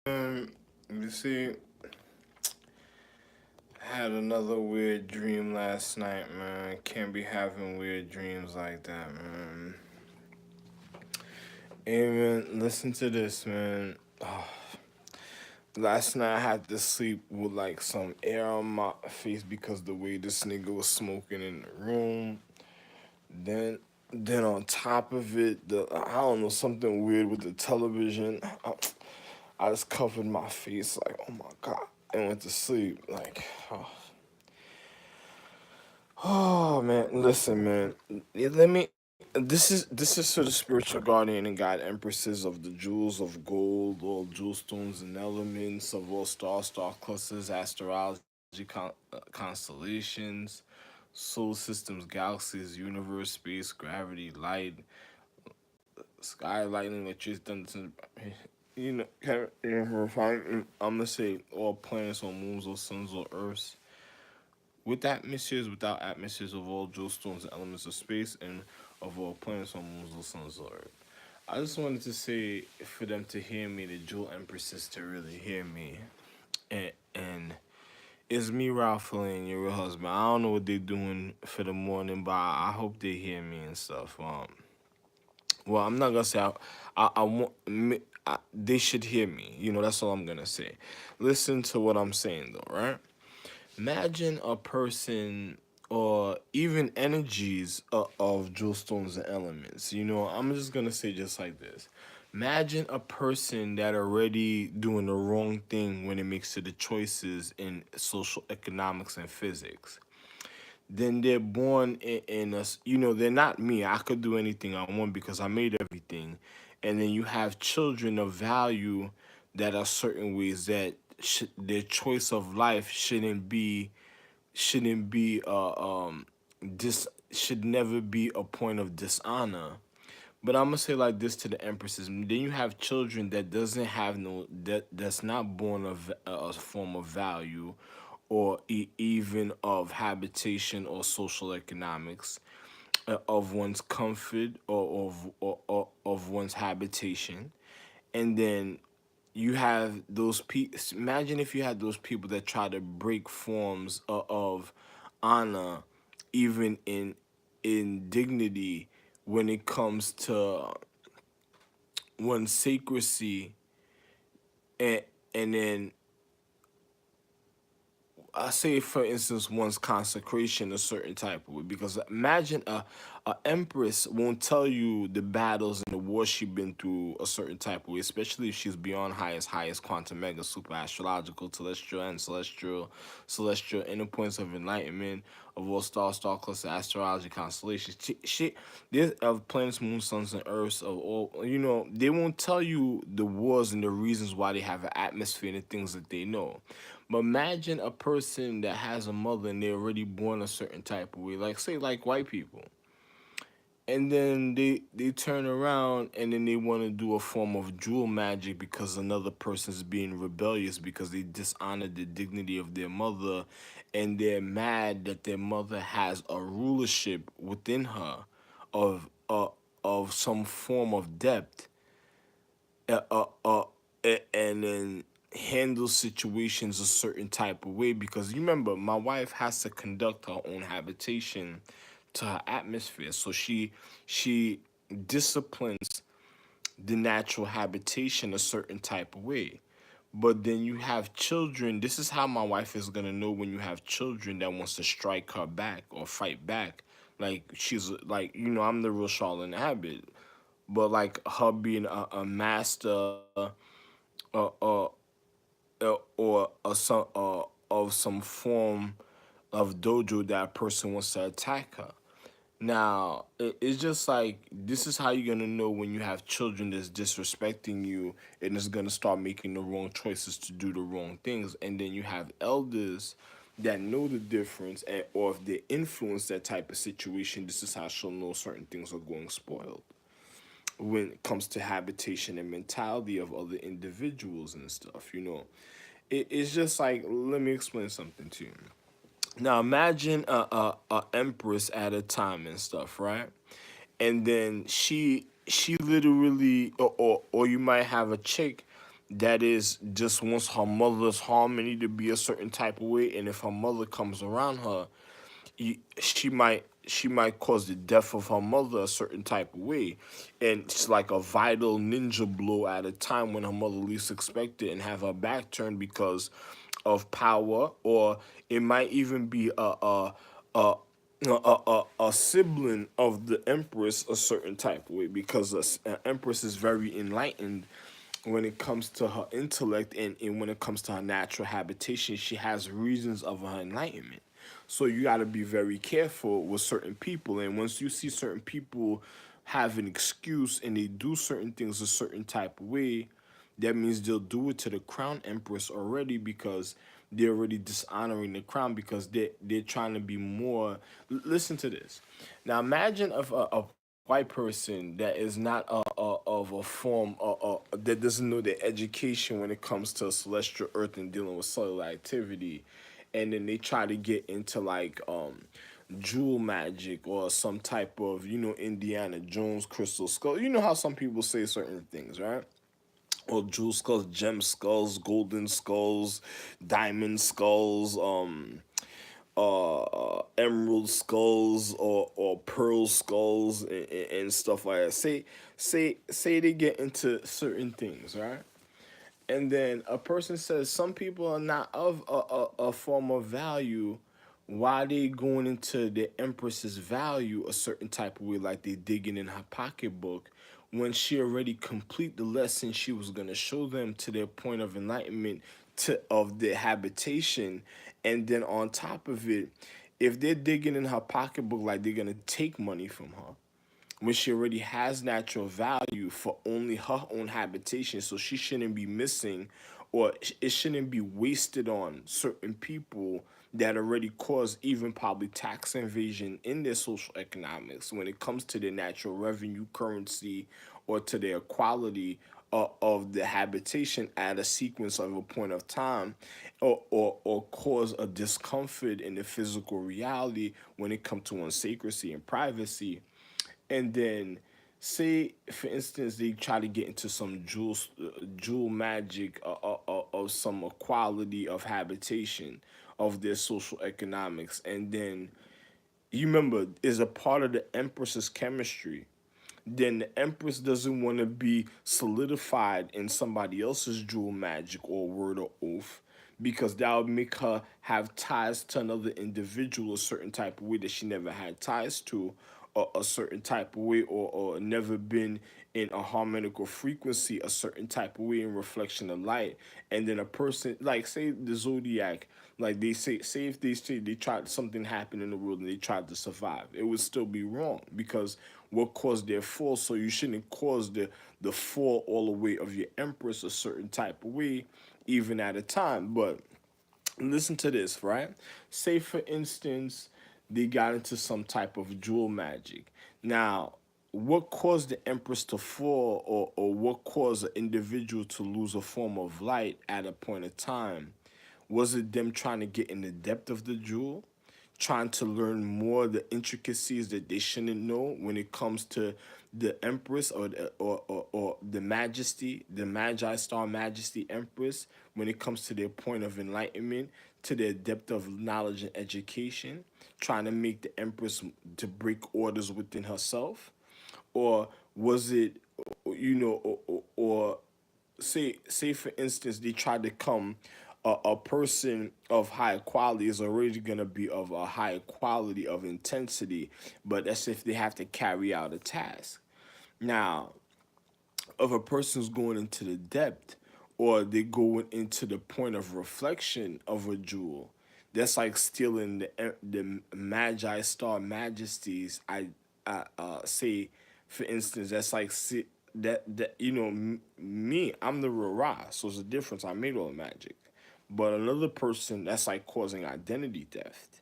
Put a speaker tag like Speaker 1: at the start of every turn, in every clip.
Speaker 1: You see, I had another weird dream last night, man. Can't be having weird dreams like that, man. Hey, man, listen to this, man. Last night I had to sleep with like some air on my face because the way this nigga was smoking in the room. Then, then on top of it, I don't know, something weird with the television. I just covered my face like, oh my god, and went to sleep like. Oh man, listen, man. Let me. This is for the spiritual guardian and guide empresses of the jewels of gold, all jewel stones and elements of all star clusters, astrology, constellations, solar systems, galaxies, universe, space, gravity, light, sky, lightning, electricity, thunder. I'm gonna say all planets or moons or suns or earths with atmospheres, without atmospheres of all jewel stones and elements of space, and of all planets or moons or suns or earth. I just wanted to say for them to hear me, the jewel empresses to really hear me, and it's me, Ralph, and your real husband. I don't know what they're doing for the morning, but I hope they hear me and stuff. Well, I'm not gonna say I want me. They should hear me. That's all I'm gonna say. Listen to what I'm saying, though, right? Imagine a person or even energies of jewel stones and elements. I'm just gonna say just like this. Imagine a person that already doing the wrong thing when it makes to the choices in social economics and physics. Then they're born in us. They're not me. I could do anything I want because I made everything. And then you have children of value that are certain ways that their choice of life shouldn't be dis should never be a point of dishonor. But I'm gonna say like this to the empresses. Then you have children that doesn't have that's not born of a form of value, or even of habitation or social economics, of one's comfort or of one's habitation, and then you have those people. Imagine if you had those people that try to break forms of honor, even in dignity, when it comes to one's secrecy, and then I say, for instance, one's consecration a certain type of way. Because imagine a empress won't tell you the battles and the wars she's been through a certain type of way, especially if she's beyond highest quantum, mega, super astrological, celestial, and celestial inner points of enlightenment of all star cluster, astrology, constellations. There's of planets, moon, suns, and earths of all. They won't tell you the wars and the reasons why they have an atmosphere and the things that they know. But imagine a person that has a mother and they're already born a certain type of way, like say like white people, and then they turn around and then they want to do a form of jewel magic because another person's being rebellious because they dishonored the dignity of their mother, and they're mad that their mother has a rulership within her of some form of depth, uh, uh, uh, and then handle situations a certain type of way. Because you remember, my wife has to conduct her own habitation to her atmosphere, so she disciplines the natural habitation a certain type of way. But then you have children. This is how my wife is gonna know when you have children that wants to strike her back or fight back. Like she's like, I'm the real Charlotte Habit, but like her being a master, uh, or of some form of dojo that a person wants to attack her. Now, it's just like this is how you're gonna know when you have children that's disrespecting you and is gonna start making the wrong choices to do the wrong things, and then you have elders that know the difference, or if they influence that type of situation, this is how she'll know certain things are going spoiled when it comes to habitation and mentality of other individuals and stuff. It's just like, let me explain something to you. Now imagine a empress at a time and stuff, right? And then she literally, or you might have a chick that is just wants her mother's harmony to be a certain type of way, and if her mother comes around her, she might cause the death of her mother a certain type of way, and it's like a vital ninja blow at a time when her mother least expect it, and have her back turned because of power, or it might even be a sibling of the empress a certain type of way, because an empress is very enlightened when it comes to her intellect, and when it comes to her natural habitation. She has reasons of her enlightenment. So you got to be very careful with certain people. And once you see certain people have an excuse and they do certain things a certain type of way, that means they'll do it to the crown empress already, because they're already dishonoring the crown, because they're trying to be more. Listen to this. Now imagine if a white person that is not of a form that doesn't know the education when it comes to celestial earth and dealing with cellular activity, and then they try to get into like jewel magic or some type of, Indiana Jones crystal skull. You know how some people say certain things, right? Or jewel skulls, gem skulls, golden skulls, diamond skulls, emerald skulls, or pearl skulls, and stuff like that. Say they get into certain things, right? And then a person says some people are not of a form of value. Why they going into the empress's value a certain type of way, like they digging in her pocketbook, when she already complete the lesson she was gonna show them to their point of enlightenment, to of their habitation. And then on top of it, if they're digging in her pocketbook like they're gonna take money from her, when she already has natural value for only her own habitation. So she shouldn't be missing, or it shouldn't be wasted on certain people that already cause even probably tax invasion in their social economics when it comes to their natural revenue currency, or to their quality of the habitation at a sequence of a point of time, or cause a discomfort in the physical reality when it comes to one's sacredcy and privacy. And then say for instance they try to get into some jewel magic, of some equality of habitation of their social economics, and then you remember is a part of the empress's chemistry, then the empress doesn't want to be solidified in somebody else's jewel magic or word or oath, because that would make her have ties to another individual a certain type of way that she never had ties to, or a certain type of way, or never been in a harmonical frequency a certain type of way in reflection of light. And then a person, like say the zodiac, like they say if they say they tried something happened in the world and they tried to survive, it would still be wrong, because what caused their fall. So you shouldn't cause the fall all the way of your empress a certain type of way, even at a time. But listen to this, right? Say for instance they got into some type of jewel magic. Now, what caused the empress to fall, or what caused an individual to lose a form of light at a point of time? Was it them trying to get in the depth of the jewel, trying to learn more of the intricacies that they shouldn't know when it comes to the empress, or the majesty, the magi star majesty empress, when it comes to their point of enlightenment, to their depth of knowledge and education, trying to make the empress to break orders within herself? Or was it, or say for instance they tried to come, a person of high quality is already going to be of a high quality of intensity, but that's if they have to carry out a task. Now, if a person's going into the depth, or they going into the point of reflection of a jewel, that's like stealing the magi star majesties. Say for instance that's like that me, I'm the Ra, so it's a difference. I made all the magic, but another person, that's like causing identity theft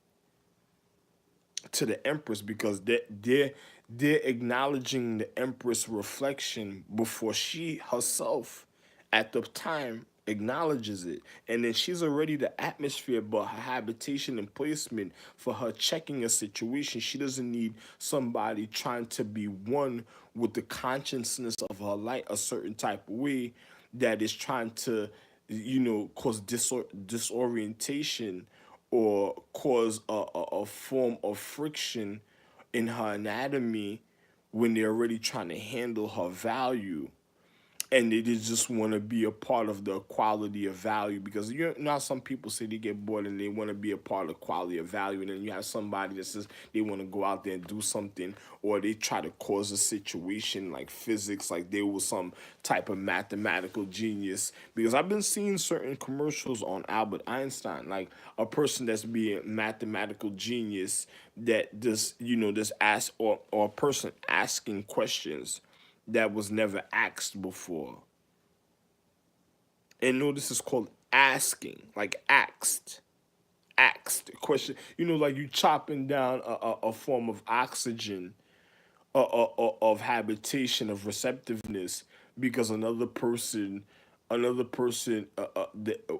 Speaker 1: to the empress, because they're acknowledging the empress reflection before she herself at the time acknowledges it. And then she's already the atmosphere, but her habitation and placement for her checking a situation, she doesn't need somebody trying to be one with the consciousness of her light a certain type of way, that is trying to, cause disorientation or cause a form of friction in her anatomy when they're already trying to handle her value, and they just want to be a part of the quality of value, because you know how some people say they get bored and they want to be a part of quality of value, and then you have somebody that says they want to go out there and do something, or they try to cause a situation like physics, like they were some type of mathematical genius. Because I've been seeing certain commercials on Albert Einstein, like a person that's being mathematical genius that just, just ask, or a person asking questions that was never asked before. And notice it's called asking, like asked question. Like you chopping down a form of oxygen, of habitation, of receptiveness, because another person,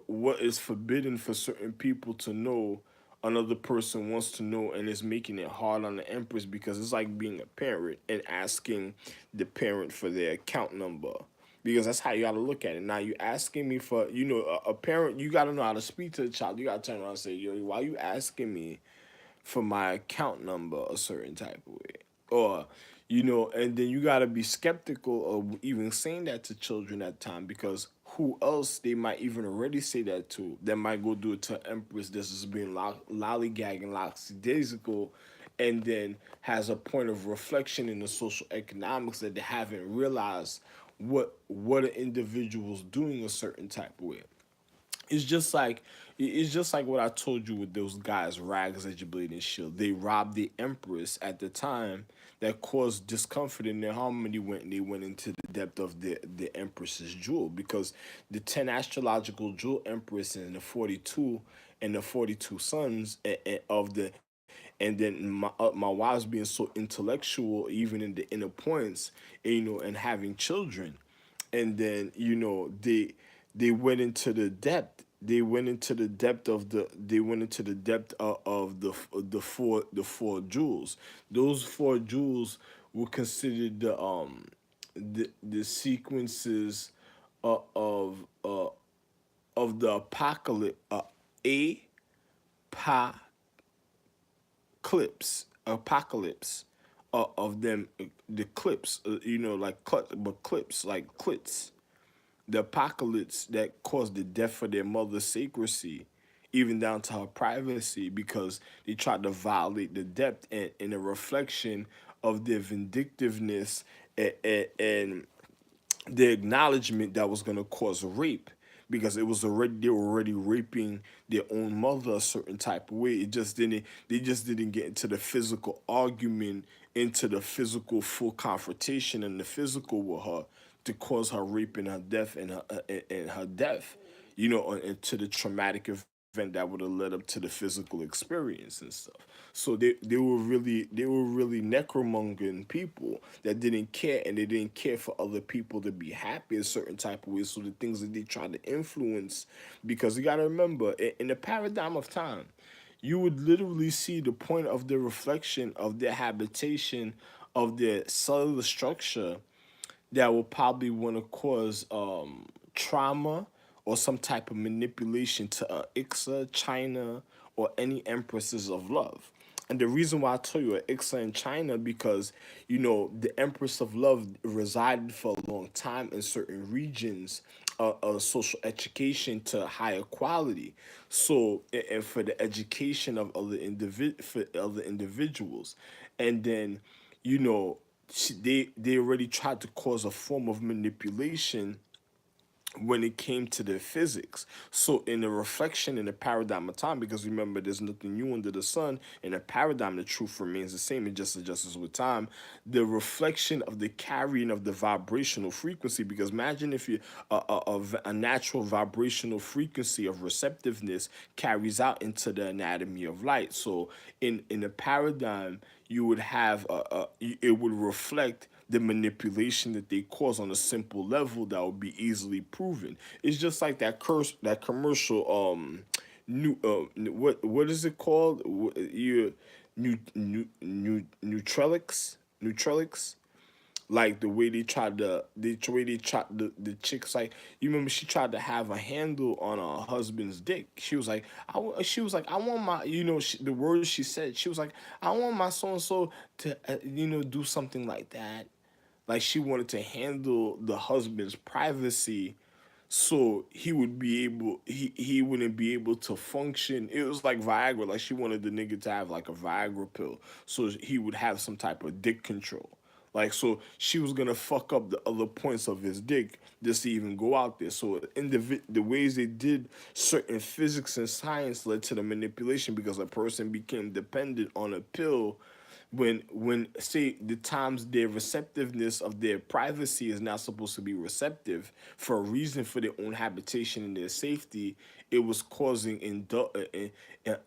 Speaker 1: what is forbidden for certain people to know, another person wants to know, and is making it hard on the empress, because it's like being a parent and asking the parent for their account number, because that's how you got to look at it. Now you asking me for, a parent, you got to know how to speak to the child. You got to turn around and say, yo, why you asking me for my account number a certain type of way? Or, and then you got to be skeptical of even saying that to children at time, because who else they might even already say that to? They might go do it to Empress that's just being lollygagging lackadaisical, and then has a point of reflection in the social economics that they haven't realized what an individual's doing a certain type of way. It's just like what I told you with those guys, Rags, Edgeblade, and Shield. They robbed the Empress at the time, that caused discomfort in their harmony when they went into the depth of the Empress's jewel, because the 10 astrological jewel Empress and the 42 and the 42 sons of the, and then my wives being so intellectual even in the inner points, and having children, and then they went into the depth. They went into the depth of the four jewels. Those four jewels were considered the sequences of the apocalypse, a pa apocalypse, of them, the clips, like but clips, like clits, the apocalypse that caused the death of their mother's secrecy, even down to her privacy, because they tried to violate the depth, and a reflection of their vindictiveness, and the acknowledgement that was going to cause rape, because they were already raping their own mother a certain type of way. They just didn't get into the physical argument, into the physical full confrontation and the physical with her, to cause her rape and her death, and her death, into the traumatic event that would have led up to the physical experience and stuff. So they were really necromongering people that didn't care, and they didn't care for other people to be happy a certain type of way. So the things that they tried to influence, because you got to remember, in the paradigm of time, you would literally see the point of the reflection of their habitation, of their cellular structure, that will probably want to cause trauma or some type of manipulation to Ixa, China, or any empresses of love. And the reason why I tell you Ixa in China, because the Empress of Love resided for a long time in certain regions of social education to higher quality. So, and for the education of other individuals, and then they already tried to cause a form of manipulation when it came to the physics. So in the reflection in the paradigm of time, because remember, there's nothing new under the sun. In a paradigm, the truth remains the same. It just adjusts with time. The reflection of the carrying of the vibrational frequency. Because imagine if you a natural vibrational frequency of receptiveness carries out into the anatomy of light. So in a paradigm, you would have it would reflect the manipulation that they cause on a simple level that would be easily proven. It's just like that commercial, new what is it called? You Neutrelix, Like the way they tried to, the way they tried the chicks, like, you remember she tried to have a handle on her husband's dick. She was like, she was like, I want my, the words she said. She was like, I want my so and so to, do something like that. Like she wanted to handle the husband's privacy, so he would be able, he wouldn't be able to function. It was like Viagra. Like she wanted the nigga to have like a Viagra pill, so he would have some type of dick control. Like, so she was gonna fuck up the other points of his dick just to even go out there. So in the ways they did certain physics and science led to the manipulation, because a person became dependent on a pill when say the times their receptiveness of their privacy is not supposed to be receptive for a reason, for their own habitation and their safety, it was causing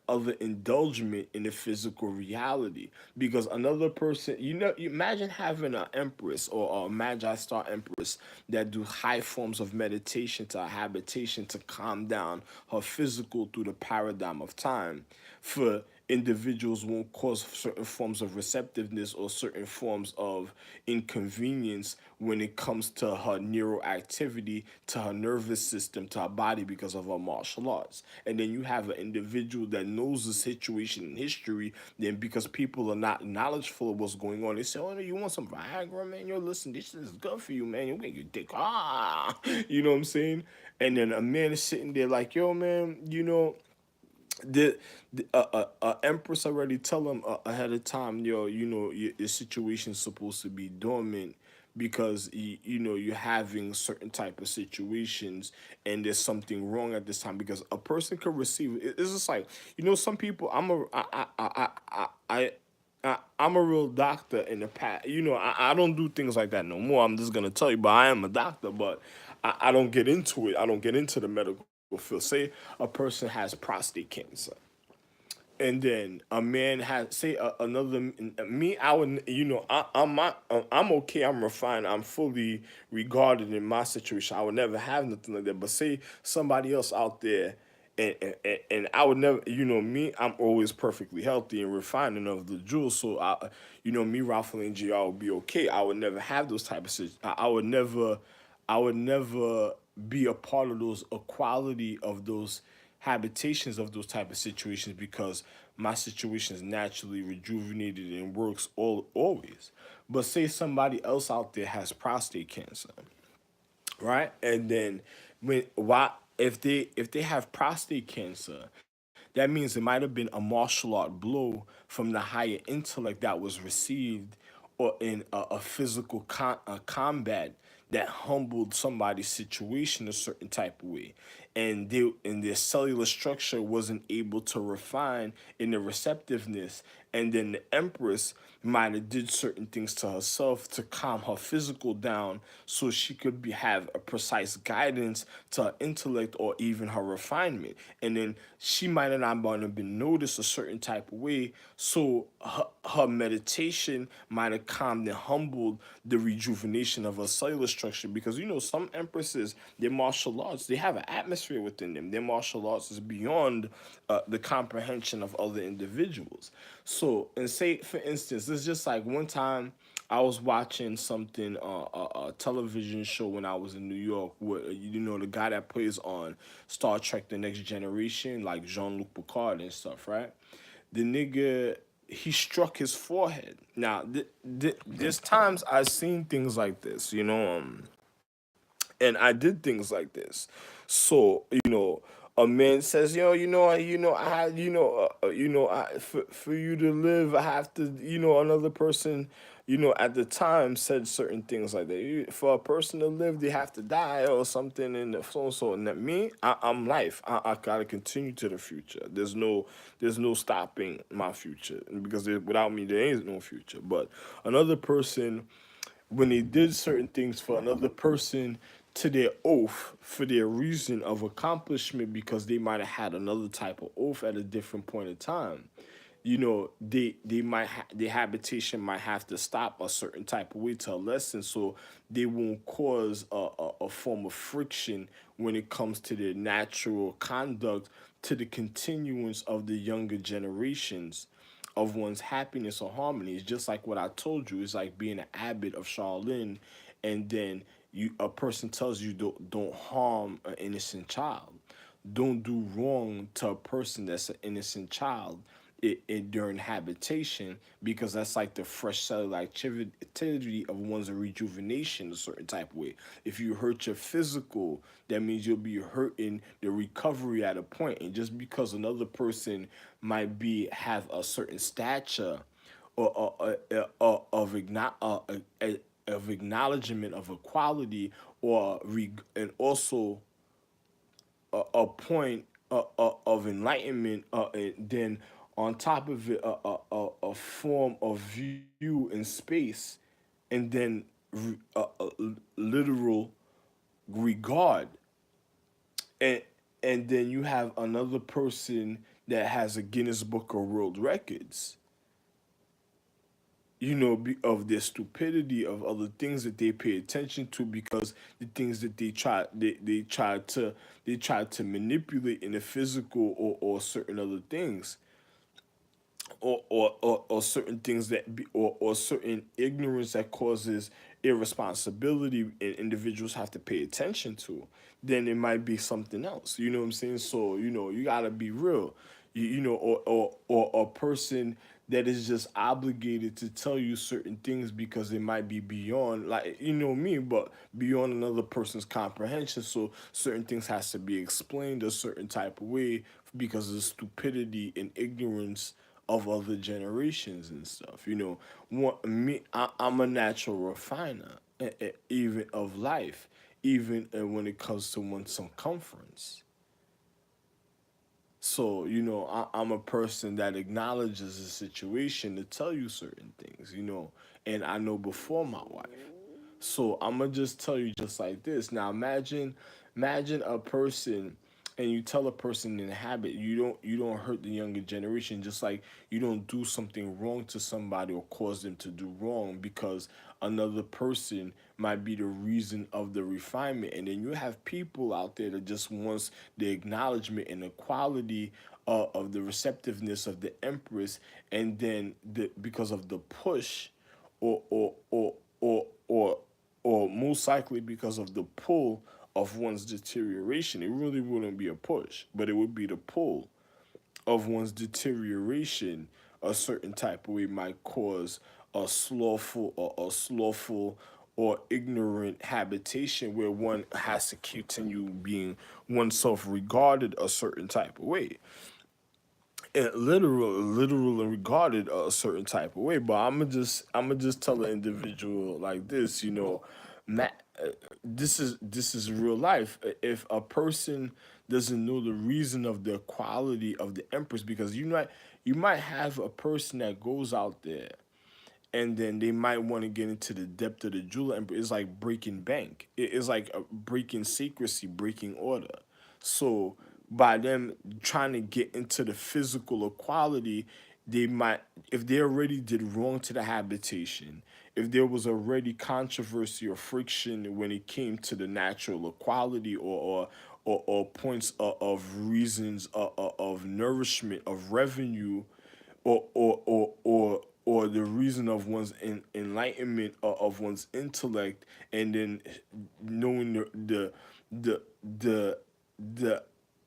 Speaker 1: other indulgement in the physical reality. Because another person, you imagine having an empress or a magi star empress that do high forms of meditation to a habitation to calm down her physical through the paradigm of time. For individuals won't cause certain forms of receptiveness or certain forms of inconvenience when it comes to her neuroactivity, to her nervous system, to her body, because of her martial arts. And then you have an individual that knows the situation in history, then because people are not knowledgeable of what's going on, they say, oh, no, you want some Viagra, man? Yo, listen, this is good for you, man. You'll get your dick. Ah, you know what I'm saying? And then a man is sitting there like, yo, man, the, empress already tell him ahead of time, yo, your situation's supposed to be dormant, because you're having certain type of situations, and there's something wrong at this time, because a person could receive it's just like, some people, I'm a real doctor in the past. I don't do things like that no more. I'm just gonna tell you, but I am a doctor, but I don't get into it. I don't get into the medical field. Say a person has prostate cancer, and then a man has, say, another, me, I would, I'm okay, I'm refined, I'm fully regarded in my situation, I would never have nothing like that. But say somebody else out there, and I would never, me, I'm always perfectly healthy and refined and of the jewels, so me, Ralph and GR would be okay. I would never have those type of situations. I would never be a part of those equality of those habitations of those type of situations, because my situation is naturally rejuvenated and works always. But say somebody else out there has prostate cancer, right? And then when why if they have prostate cancer, that means it might have been a martial art blow from the higher intellect that was received, or in a physical a combat that humbled somebody's situation a certain type of way, and their cellular structure wasn't able to refine in the receptiveness, and then the empress might have did certain things to herself to calm her physical down, so she could have a precise guidance to her intellect or even her refinement. And then she might have not been noticed a certain type of way, so her meditation might have calmed and humbled the rejuvenation of her cellular structure. Because some empresses, their martial arts, they have an atmosphere within them. Their martial arts is beyond the comprehension of other individuals. So, and say for instance, it's just like one time I was watching something, a television show when I was in New York, where the guy that plays on Star Trek: The Next Generation, like Jean-Luc Picard and stuff, right? The nigga, he struck his forehead. Now, there's times I've seen things like this, and I did things like this. So, a man says, yo, I had, for you to live, I have to, another person, at the time said certain things like that. For a person to live, they have to die or something, and so and so. And that me, I'm life. I gotta continue to the future. There's no stopping my future, because without me, there is no future. But another person, when they did certain things for another person to their oath for their reason of accomplishment, because they might have had another type of oath at a different point in time, they might their habitation might have to stop a certain type of way to a lesson, so they won't cause a form of friction when it comes to their natural conduct to the continuance of the younger generations of one's happiness or harmony. It's just like what I told you. It's like being an abbot of Shaolin, and then a person tells you don't harm an innocent child, don't do wrong to a person that's an innocent child during habitation, because that's like the fresh cellular activity of one's rejuvenation a certain type of way. If you hurt your physical, that means you'll be hurting the recovery at a point. And just because another person might be have a certain stature of acknowledgement of equality, and also a point of enlightenment, and then on top of it, a form of view in space, and then literal regard, and then you have another person that has a Guinness Book of World Records, of their stupidity, of other things that they pay attention to, because the things that they try to manipulate in the physical, or certain other things, or certain things or certain ignorance that causes irresponsibility, and individuals have to pay attention to, then it might be something else. You know what I'm saying? So you gotta be real. Or a person that is just obligated to tell you certain things because it might be beyond, like, me, but beyond another person's comprehension. So certain things has to be explained a certain type of way because of the stupidity and ignorance of other generations and stuff. I'm a natural refiner, even of life, even when it comes to one's circumference. So, I'm a person that acknowledges the situation to tell you certain things, and I know before my wife. So I'm gonna just tell you just like this. Now imagine a person, and you tell a person in a habit, you don't hurt the younger generation, just like you don't do something wrong to somebody or cause them to do wrong, because another person might be the reason of the refinement. And then you have people out there that just wants the acknowledgement and the quality of the receptiveness of the empress, and then because of the push, or or most likely because of the pull of one's deterioration. It really wouldn't be a push, but it would be the pull of one's deterioration. A certain type of way might cause a slothful or ignorant habitation, where one has to continue being oneself regarded a certain type of way, and literal and regarded a certain type of way. But I'm gonna just tell the individual like this, ma- uh, this is real life. If a person doesn't know the reason of the quality of the empress, because you might have a person that goes out there, and then they might want to get into the depth of the jeweler, and it's like breaking bank. It's like breaking secrecy, breaking order. So by them trying to get into the physical equality, they might, if they already did wrong to the habitation, if there was already controversy or friction when it came to the natural equality, or points of reasons of nourishment, of revenue, or the reason of one's enlightenment, of one's intellect, and then knowing the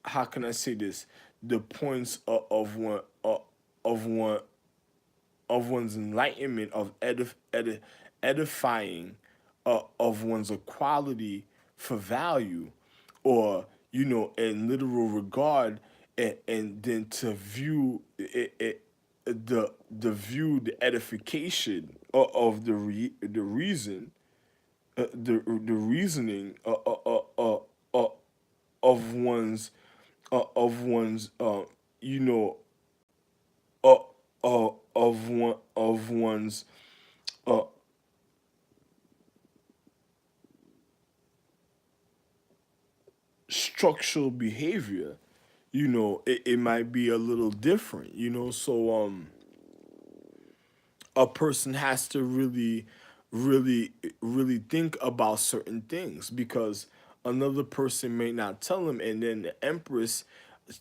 Speaker 1: how can I say this, the points of one of one's enlightenment, of edifying, of one's equality for value, or in literal regard, and then to view it, the edification of the reason, the reasoning, of one's you know uh, of one's uh, structural behavior. It might be a little different. So a person has to really really think about certain things, because another person may not tell them, and then the empress,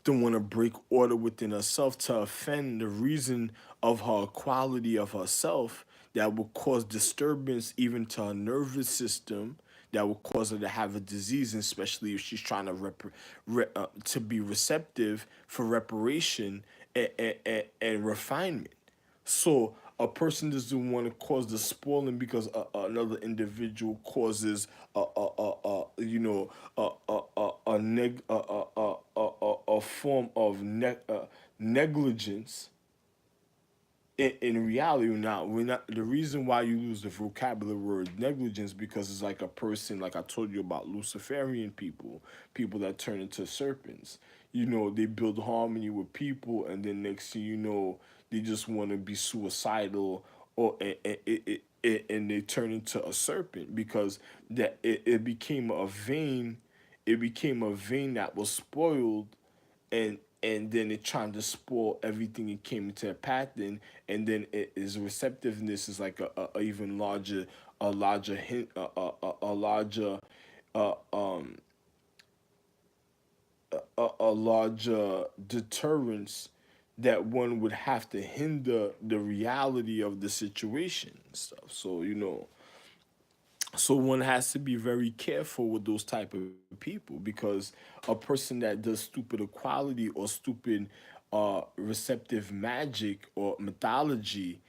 Speaker 1: don't want to break order within herself to offend the reason of her quality of herself that will cause disturbance even to her nervous system that will cause her to have a disease, especially if she's trying to to be receptive for reparation and refinement. So a person doesn't want to cause the spoiling because another individual causes a form of negligence. In reality, now we're not the reason why you use the vocabulary word negligence because it's like a person like I told you about Luciferian people, people that turn into serpents. They build harmony with people, and then next thing you know, they just want to be suicidal, or and they turn into a serpent because it became a vein, that was spoiled, and then it trying to spoil everything it came into a path in, and then its receptiveness is like a even larger, hint, a larger, uh, um, a larger deterrence that one would have to hinder the reality of the situation and stuff. So one has to be very careful with those type of people because a person that does stupid equality or stupid receptive magic or mythology,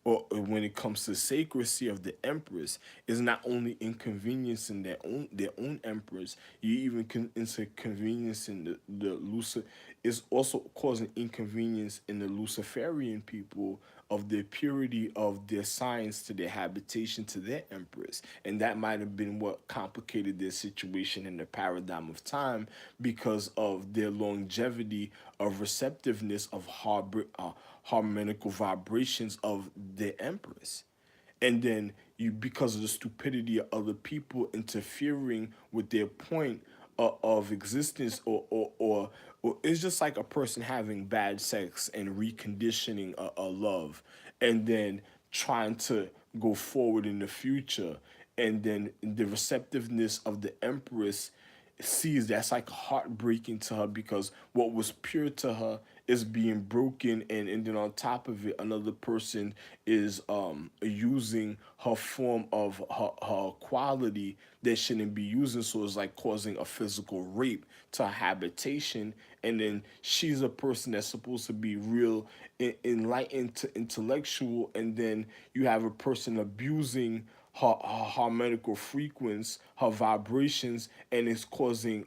Speaker 1: or when it comes to sacredcy of the empress, is not only inconveniencing their own empress, you even inconveniencing the Lucifer, is also causing inconvenience in the Luciferian people of the purity of their science to their habitation to their empress. And that might have been what complicated their situation in the paradigm of time because of their longevity of receptiveness of harmonical vibrations of their empress. And then you, because of the stupidity of other people interfering with their point of existence, or it's just like a person having bad sex and reconditioning a love, and then trying to go forward in the future, and then the receptiveness of the empress sees that's like heartbreaking to her because what was pure to her is being broken, and then on top of it another person is using her form of her quality that shouldn't be using, so it's like causing a physical rape to her habitation. And then she's a person that's supposed to be real enlightened to intellectual, and then you have a person abusing her harmonical frequency, her vibrations, and it's causing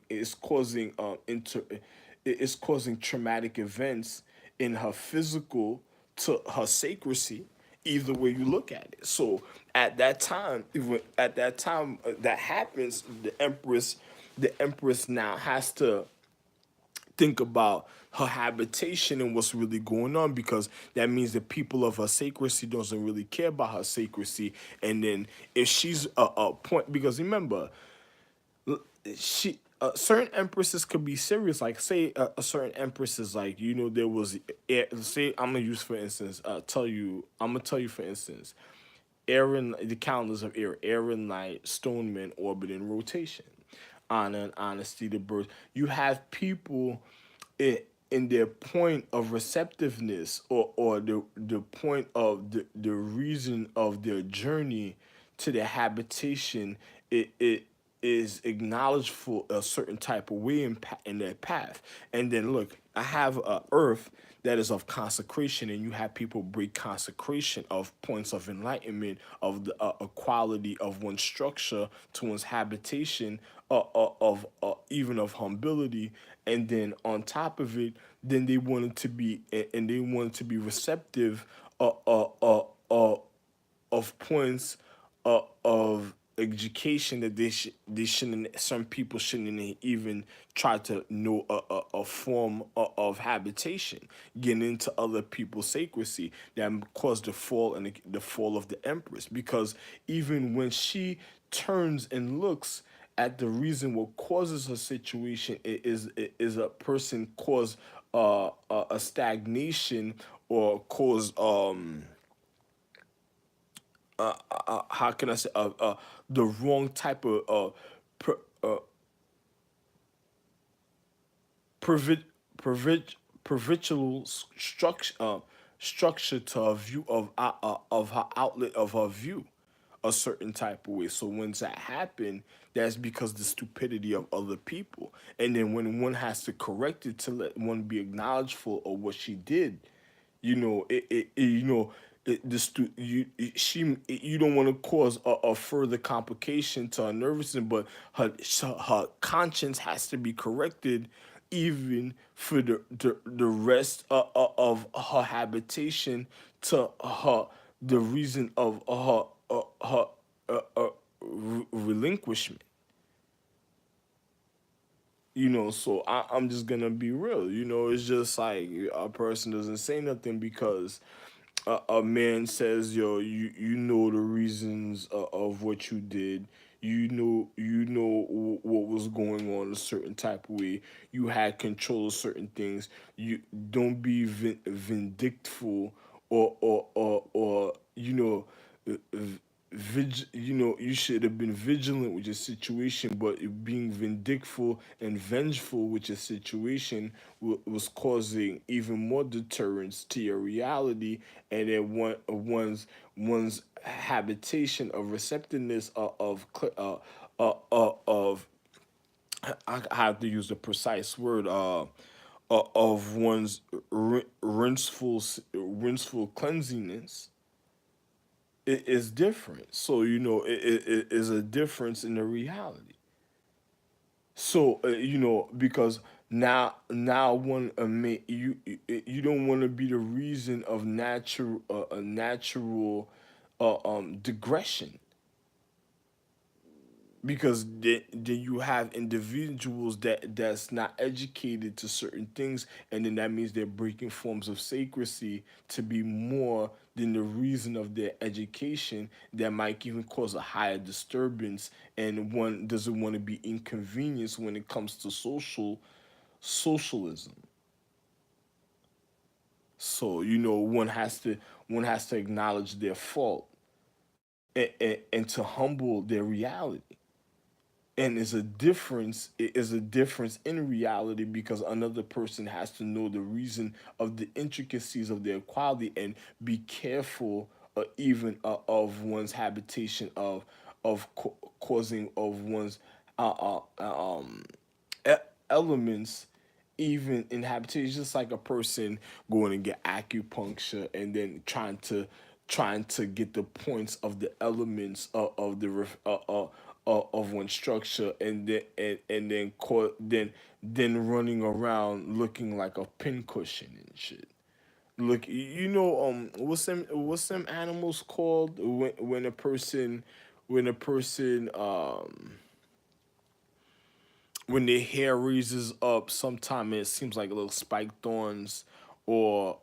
Speaker 1: traumatic events in her physical to her sacredcy. Either way you look at it. So at that time that happens, the empress now has to think about her habitation and what's really going on, because that means the people of her sacredcy doesn't really care about her sacredcy. And then if she's a point, because remember, she certain empresses could be serious, like say a certain empress is like, there was say, I'm gonna use for instance, tell you for instance, Aaron, the calendars of Aaron Knight, Stoneman orbit in rotation, honor and honesty to birth. You have people in their point of receptiveness, or the point of the reason of their journey to their habitation, it is acknowledged for a certain type of way in their path. And then look, I have a earth that is of consecration, and you have people break consecration of points of enlightenment, of the equality of one's structure to one's habitation, of even of humility. And then on top of it, then they wanted to be, and they wanted to be receptive of points of education that they shouldn't, some people shouldn't even try to know a form of habitation, getting into other people's sacredcy that caused the fall, and the fall of the empress. Because even when she turns and looks at the reason what causes her situation, is a person cause a stagnation, or cause how can I say, the wrong type of provincial provincial structure to a view of her outlet of her view a certain type of way. So when that happen, that's because the stupidity of other people. And then when one has to correct it to let one be acknowledged for of what she did, you know you don't want to cause a further complication to her nervous system, but her conscience has to be corrected even for the rest of her habitation to her the reason of her relinquishment. So I'm just gonna be real. It's just like a person doesn't say nothing because a man says, yo, you know the reasons of what you did. What was going on a certain type of way. You had control of certain things. You don't be vindictful or you should have been vigilant with your situation, but being vindictful and vengeful with your situation was causing even more deterrence to your reality, and then one's habitation of receptiveness of I have to use the precise word of one's rinseful cleansiness is different. So it is a difference in the reality. So because now one you don't want to be the reason of natural a natural digression, because then you have individuals that's not educated to certain things, and then that means they're breaking forms of sacredcy to be more than the reason of their education, that might even cause a higher disturbance, and one doesn't want to be inconvenienced when it comes to socialism. So one has to acknowledge their fault, and to humble their reality. And is a difference in reality, because another person has to know the reason of the intricacies of their quality, and be careful even of one's habitation causing of one's e- elements, even in habitation. Just like a person going to get acupuncture and then trying to get the points of the elements of one structure, and then running around looking like a pincushion and shit. Look, what's them animals called when a person when their hair raises up, sometime it seems like little spike thorns, or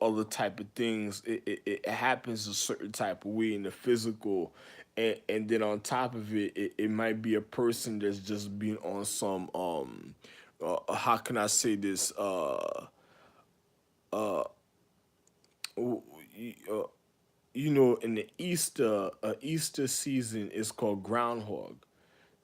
Speaker 1: other type of things. It happens a certain type of way in the physical, and then on top of it might be a person that's just been on some how can I say this w- y- uh in the Easter season is called groundhog.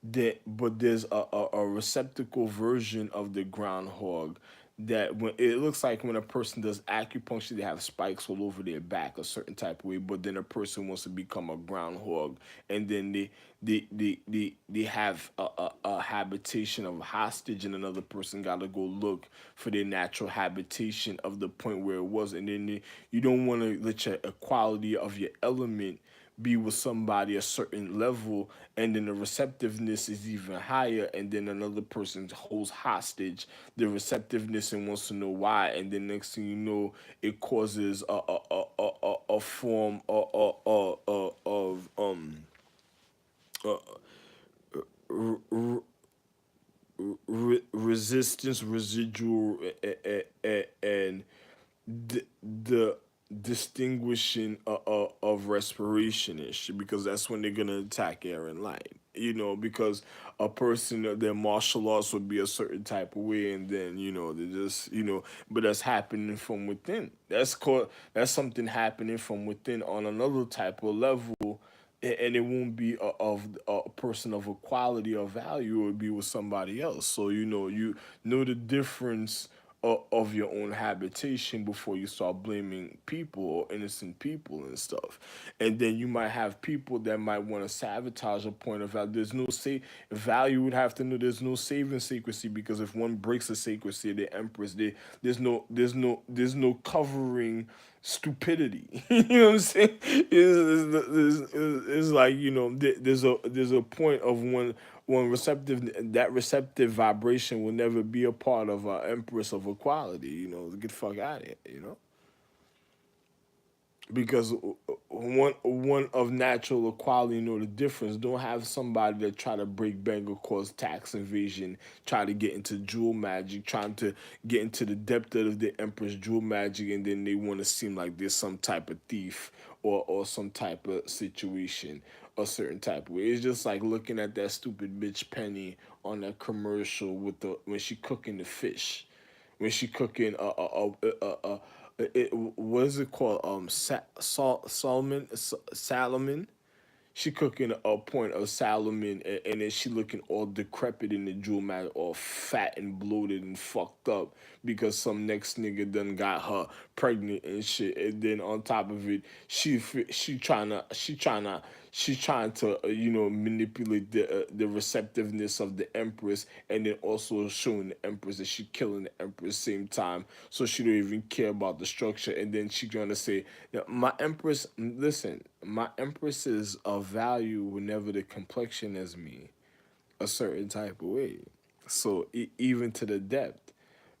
Speaker 1: But there's a receptacle version of the groundhog, that when it looks like when a person does acupuncture, they have spikes all over their back a certain type of way. But then a person wants to become a groundhog, and then they have a habitation of hostage, and another person got to go look for their natural habitation of the point where it was. And then you don't want to let your equality of your element be with somebody a certain level, and then the receptiveness is even higher, and then another person holds hostage the receptiveness and wants to know why, and then next thing you know, it causes a form of resistance residual, and the distinguishing of respiration and shit, because that's when they're gonna attack air and light. Because a person their martial arts would be a certain type of way, and then they just but that's happening from within. That's something happening from within on another type of level, and it won't be of a person of equality or value. It would be with somebody else. So you know the difference of your own habitation before you start blaming people or innocent people and stuff. And then you might have people that might want to sabotage a point of value. There's no say value would have to know there's no saving secrecy, because if one breaks the secrecy, the empress, there's no covering stupidity. You know what I'm saying? It's like, there's a point of when receptive vibration will never be a part of empress of equality. Get the fuck out of here. Because one of natural equality, the difference. Don't have somebody that try to break bank or cause tax evasion, try to get into jewel magic, trying to get into the depth of the empress jewel magic, and then they want to seem like there's some type of thief or some type of situation a certain type of way. It's just like looking at that stupid bitch Penny on that commercial with the when she cooking the fish, when she cooking what is it called, salmon. She cooking a point of salmon, and then she looking all decrepit in the jewel mat, all fat and bloated and fucked up because some next nigga done got her pregnant and shit. And then on top of it, she trying to manipulate the receptiveness of the empress, and then also showing the empress that she killing the empress same time, so she don't even care about the structure. And then she gonna say, "Yeah, my empress, listen, my empress is of value whenever the complexion as me a certain type of way, so even to the depth,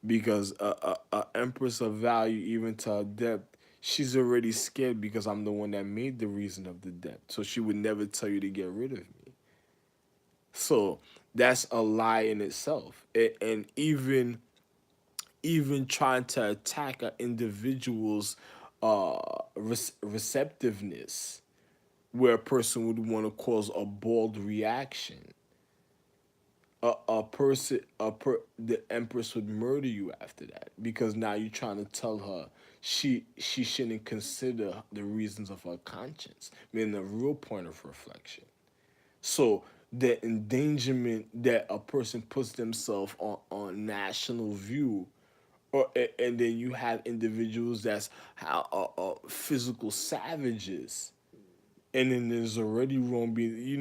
Speaker 1: because a empress of value even to her depth, she's already scared because I'm the one that made the reason of the depth, so she would never tell you to get rid of me. So that's a lie in itself. And even trying to attack an individual's receptiveness, where a person would want to cause a bald reaction. A person, the empress would murder you after that, because now you're trying to tell her she shouldn't consider the reasons of her conscience, meaning the real point of reflection. So the endangerment that a person puts themselves on national view, and then you have individuals that's how physical savages, and then there's already wrong being, you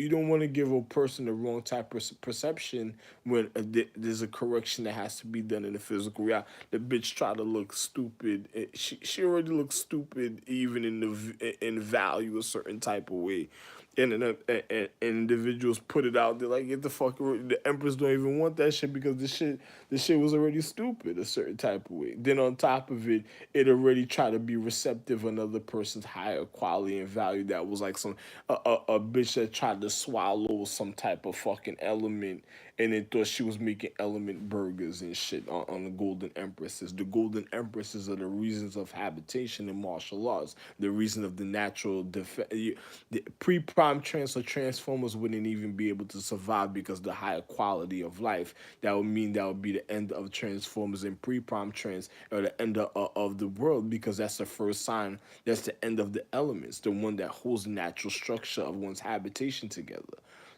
Speaker 1: don't want to give a person the wrong type of perception when there's a correction that has to be done in the physical reality. The bitch try to look stupid. She already looks stupid even in value a certain type of way. And individuals put it out there like, get the fuck, the empress don't even want that shit, because the shit was already stupid a certain type of way. Then on top of it, it already tried to be receptive of another person's higher quality and value, that was like some a bitch that tried to swallow some type of fucking element, and then thought she was making element burgers and shit on the golden empresses. The golden empresses are the reasons of habitation in martial arts, the reason of the natural defense. The pre-prime trans or transformers wouldn't even be able to survive because the higher quality of life. That would mean that would be the end of transformers and pre-prime trans, or the end of the world, because that's the first sign. That's the end of the elements, the one that holds the natural structure of one's habitation together.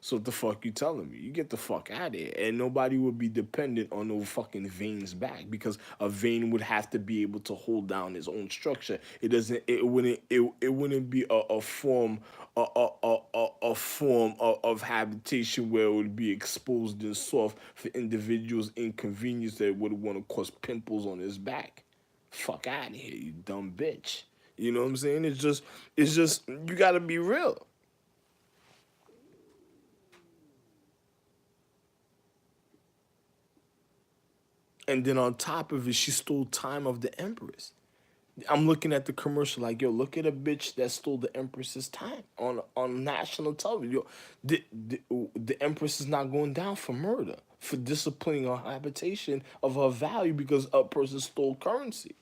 Speaker 1: So what the fuck you telling me? You get the fuck out of here. And nobody would be dependent on no fucking veins back, because a vein would have to be able to hold down its own structure. It wouldn't be a form a form of habitation where it would be exposed and soft for individuals inconvenience that would want to cause pimples on his back. Fuck out of here, you dumb bitch. You know what I'm saying? It's just you gotta be real. And then on top of it, she stole time of the Empress. I'm looking at the commercial like, yo, look at a bitch that stole the Empress's time on national television. Yo, the Empress is not going down for murder, for disciplining her habitation of her value because a person stole currency.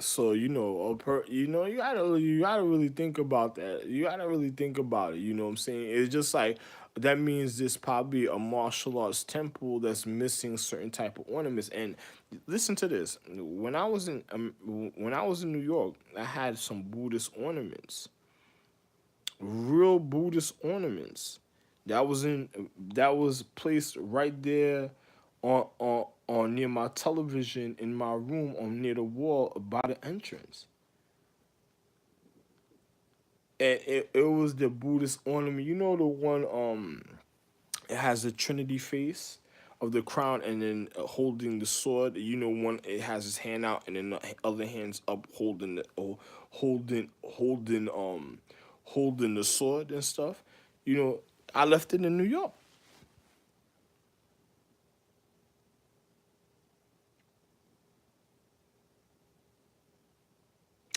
Speaker 1: So you gotta really think about that. You gotta really think about it. You know what I'm saying? It's just like that means there's probably a martial arts temple that's missing certain type of ornaments. And listen to this: when I was in New York, I had some Buddhist ornaments, real Buddhist ornaments. That was in that was placed right there on near my television in my room on near the wall by the entrance. And it was the Buddhist ornament. You know the one it has the Trinity face of the crown and then holding the sword. You know, one it has his hand out and then the other hand's up holding the holding the sword and stuff. You know, I left it in New York.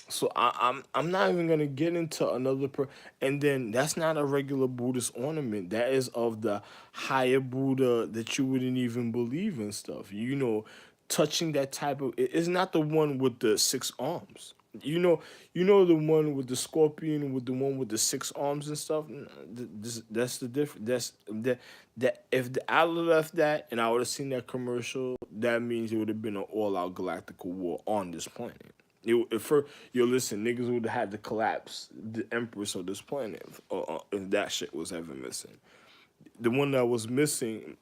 Speaker 1: So I'm not even gonna get into and then that's not a regular Buddhist ornament. That is of the higher Buddha that you wouldn't even believe in stuff. You know, touching that type of it's not the one with the six arms. You know the one with the scorpion with the one with the six arms and stuff. That's the difference. That if I would have left that and I would have seen that commercial, that means it would have been an all-out galactical war on this planet. If yo listen, niggas would have had to collapse the empress of this planet if that shit was ever missing. The one that was missing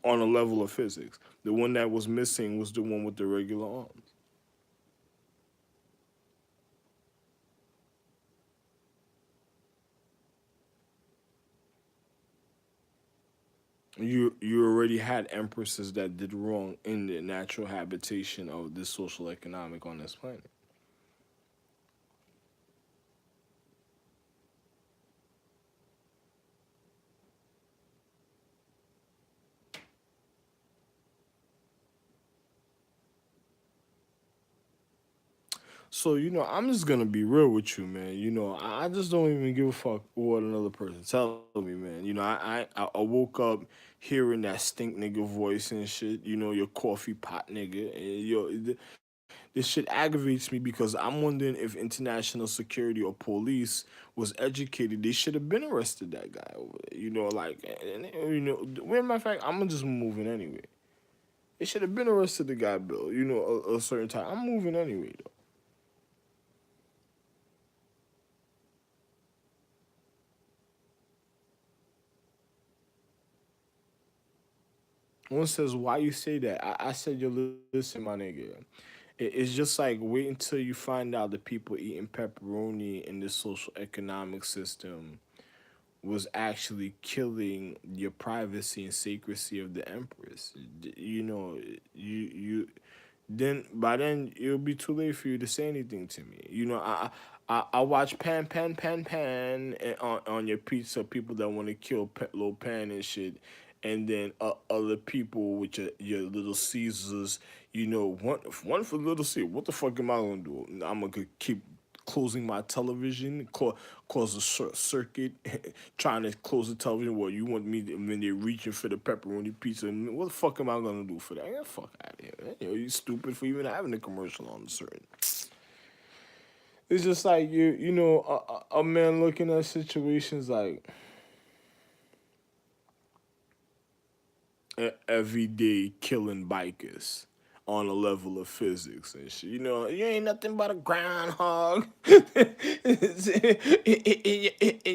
Speaker 1: on a level of physics, the one that was missing was the one with the regular arms. You already had empresses that did wrong in the natural habitation of this social economic on this planet. So I'm just gonna be real with you, man. I just don't even give a fuck what another person tells me, man. I woke up hearing that stink nigga voice and shit. Your coffee pot nigga, and this shit aggravates me because I'm wondering if international security or police was educated. They should have been arrested that guy over there. Matter of fact, I'm just moving anyway. They should have been arrested the guy, Bill. A certain time. I'm moving anyway though. One says, "Why you say that?" I said, "You listen, my nigga. It's just like wait until you find out the people eating pepperoni in this social economic system was actually killing your privacy and secrecy of the empress. You then by then it'll be too late for you to say anything to me. I watch pan on your pizza people that want to kill Lil Pan and shit, and then other people with your little Caesars. One for Little Caesar. What the fuck am I gonna do? I'm gonna keep closing my television, cause a short circuit, trying to close the television. Well, you want me when they're reaching for the pepperoni pizza? What the fuck am I gonna do for that? Get the fuck out of here, man. You stupid for even having a commercial on the certain. It's just like a man looking at situations like everyday killing bikers on a level of physics and shit. You ain't nothing but a groundhog in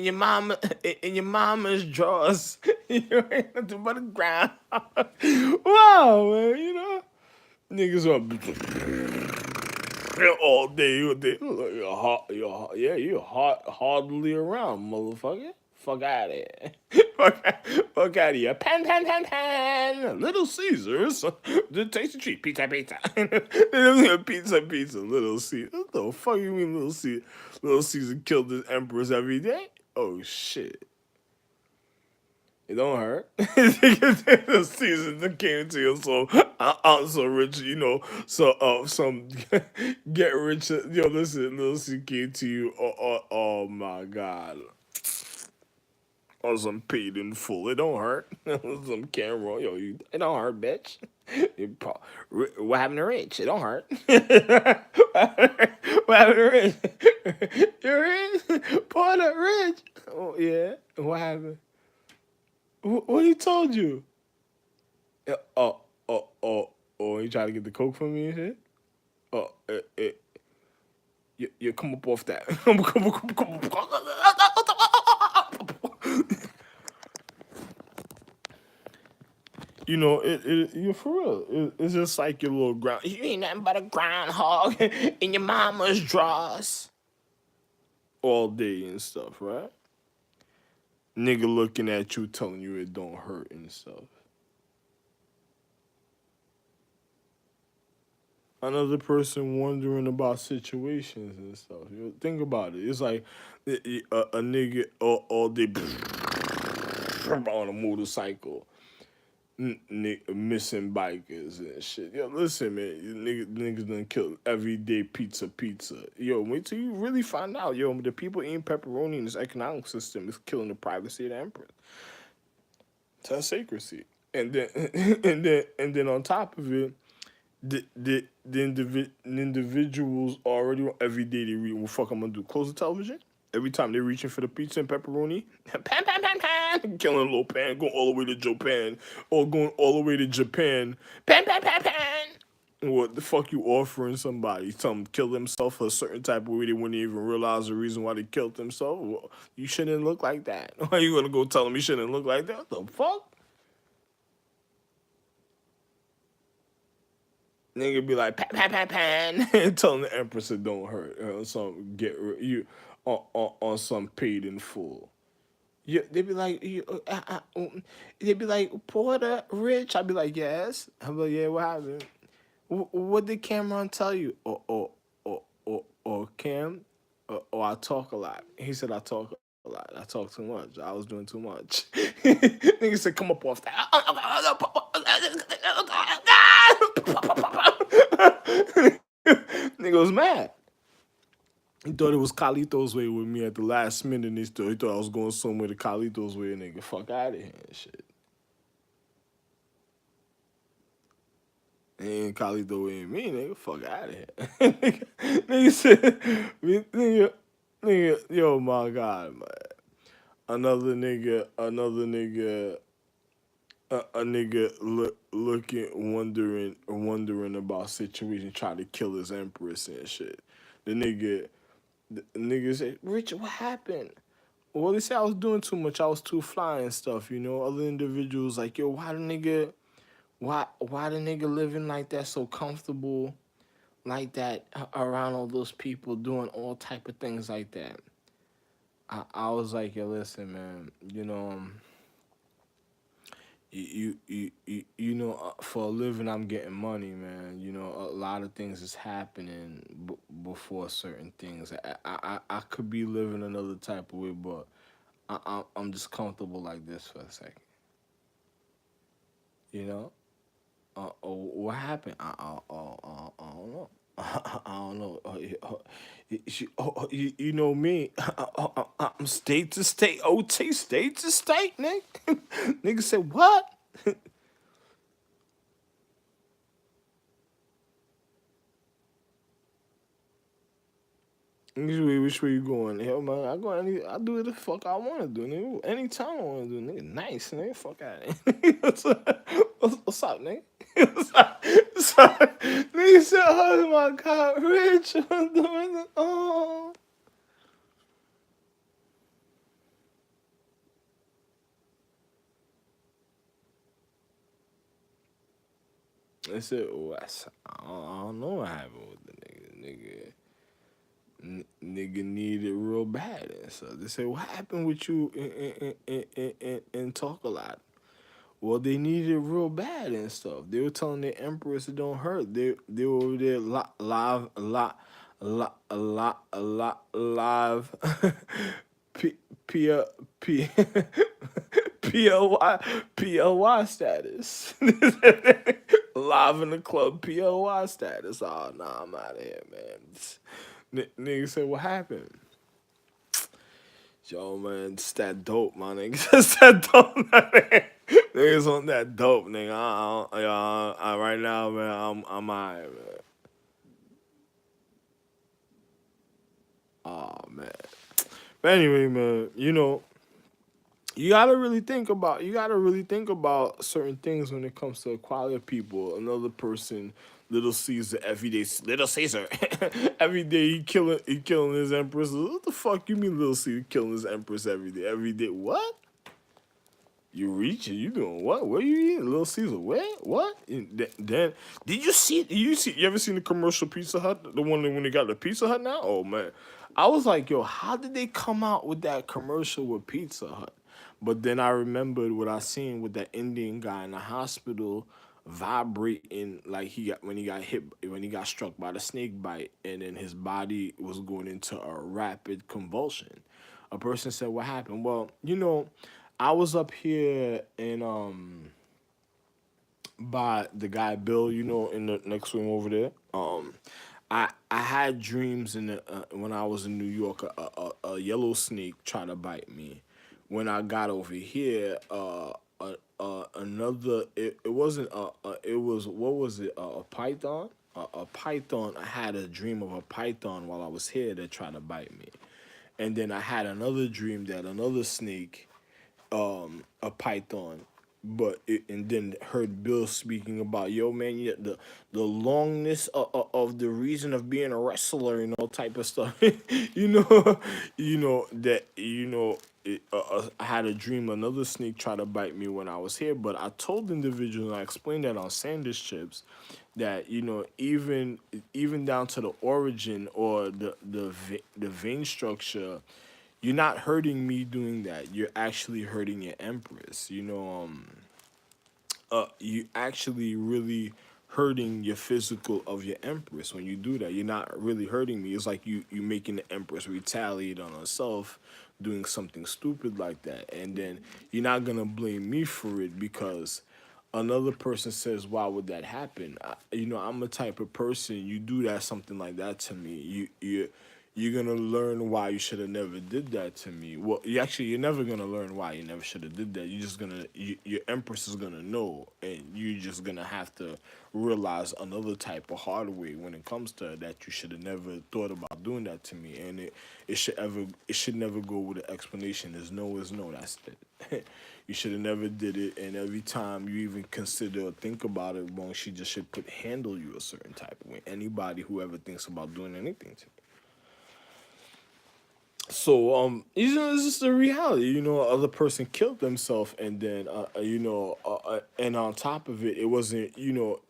Speaker 1: your mama in your mama's drawers. You ain't nothing but a groundhog. Wow, man. Niggas are all day. You're hardly around, motherfucker. Fuck out of here. Fuck out of here. Pan. Little Caesars. The tasty treat. Pizza. Pizza. Little Caesar. What the fuck you mean, Little Caesar? Little Caesar killed his empress every day? Oh, shit. It don't hurt. The season that came to you, so I'm so rich, some get rich. Listen, little C came to you. Oh my God, or some paid in full. It don't hurt. Some camera, it don't hurt, bitch. What happened to Rich? It don't hurt. What happened to Rich? You're rich, part of Rich. Oh yeah. What happened? What he told you? Yeah, oh, he tried to get the coke from me and shit. Oh, you come up off that. You know, you're for real. It's just like your little ground. You ain't nothing but a groundhog in your mama's drawers all day and stuff, right? Nigga looking at you, telling you it don't hurt and stuff. Another person wondering about situations and stuff. You know, think about it. It's like a nigga all day on a motorcycle. Missing bikers and shit. Yo, listen, man, niggas done kill everyday pizza. Yo, wait till you really find out. Yo, the people eating pepperoni in this economic system is killing the privacy of the emperor. That's secrecy. And then and then on top of it, the individuals already every day they read. Well, fuck, I'm gonna do close the television. Every time they're reaching for the pizza and pepperoni, killing a little pan, going all the way to Japan, or going all the way to Japan, pan. What the fuck you offering somebody? Tell them kill themselves a certain type of way they wouldn't even realize the reason why they killed themselves. Well, you shouldn't look like that. Why you gonna go tell them you shouldn't look like that? What the fuck? Nigga be like pan, and telling the empress it don't hurt. Some you on some paid in full. Yeah, they be like, they be like, Porter, Rich. I be like, yes. I be like, yeah, what happened? What did Cameron tell you? Or Cam? Or I talk a lot. He said I talk a lot. I talk too much. I was doing too much. Nigga said, come up off that. Nigga was mad. He thought it was Carlito's way with me at the last minute. And he thought I was going somewhere to Carlito's way. Nigga, fuck out of here and shit. Ain't Carlito ain't me, nigga. Fuck out of here. Nigga said, yo, my God, man. Another nigga, a nigga looking, wondering about situation, trying to kill his empress and shit. The nigga said, Richard, what happened? Well, they said I was doing too much. I was too fly and stuff, you know. Other individuals like, yo, why the nigga living like that, so comfortable like that around all those people doing all type of things like that. I was like, yo, listen, man, you know, you know, for a living, I'm getting money, man. You know, a lot of things is happening before certain things. I could be living another type of way, but I'm just comfortable like this for a second. You know, what happened? I don't know. I don't know. You know me. I'm state to state. OT, state to state, nigga. Nigga said, what? Which way you going? Hell, man, I do what the fuck I want to do, nigga. Anytime I want to do, nigga. Nice, nigga. Fuck out of here. What's up, nigga? What's up? Nigga said, oh my God, Rich. I'm doing it. Oh. I said, oh, I don't know what happened with the nigga. Nigga needed real bad and so they said, what happened with you and talk a lot? Well, they needed it real bad and stuff. They were telling the empress it don't hurt. They were over there live p p p PLY status. Live in the club PLY status. Oh nah, I'm out of here, man. Nigga said, what happened? Yo, man, it's that dope, my nigga. It's that dope, man. Niggas on that dope, nigga. Right now, man, I'm alright, man. Oh man. But anyway, man, you know, you gotta really think about certain things when it comes to equality of people. Another person, Little Caesar, every day, Little Caesar, every day he killing his empress. What the fuck you mean, Little Caesar killing his empress every day? Every day, what? You reaching? You doing what? Where you eating, Little Caesar? Where? What? Then did you see? You ever seen the commercial Pizza Hut? The one when they got the Pizza Hut now? Oh man, I was like, yo, how did they come out with that commercial with Pizza Hut? But then I remembered what I seen with that Indian guy in the hospital vibrating like when he got struck by the snake bite, and then his body was going into a rapid convulsion. A person said, "What happened?" Well, I was up here in by the guy Bill, in the next room over there. I had dreams when I was in New York. A yellow snake tried to bite me. When I got over here, another. It wasn't it was, what was it? A python. A python. I had a dream of a python while I was here that tried to bite me, and then I had another dream that another snake, a python, and then heard Bill speaking about, yo man, yeah, the longness of the reason of being a wrestler and all type of stuff. you know, that I had a dream another snake tried to bite me when I was here, but I told the individual, and I explained that on Sandwich Chips, that even down to the origin or the vein structure, you're not hurting me doing that. You're actually hurting your empress. You actually really hurting your physical of your empress when you do that. You're not really hurting me. It's like you making the empress retaliate on herself, doing something stupid like that, and then you're not gonna blame me for it because another person says, "Why would that happen?" I'm a type of person. You do that something like that to me, you're gonna learn why you should have never did that to me. Well, you're never gonna learn why you never should have did that. You're just your empress is gonna know, and you're just gonna have to realize another type of hard way when it comes to that. You should have never thought about doing that to me, and it should never go with an explanation. Is no is no. That's it. You should have never did it, and every time you even consider or think about it wrong, she just should handle you a certain type of way. Anybody who ever thinks about doing anything to me. So it's just a reality. Other person killed themselves, and then and on top of it, it wasn't.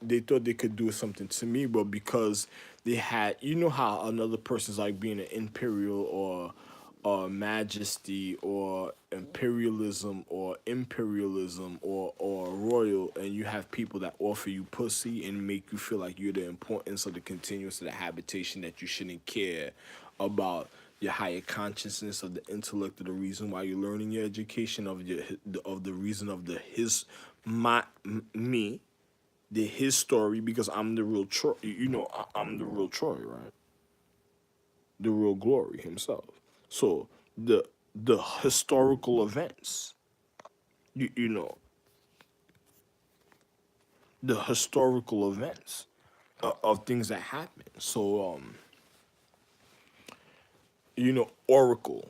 Speaker 1: They thought they could do something to me, but because they had, how another person's like being an imperial or majesty or imperialism or royal, and you have people that offer you pussy and make you feel like you're the importance of the continuance of the habitation, that you shouldn't care about your higher consciousness of the intellect, of the reason why you're learning your education, of the reason of the his my me the his story, because I'm the real Troy. I'm the real Troy, right? The real Glory himself. So the historical events, you, you know the historical events of things that happen. So oracle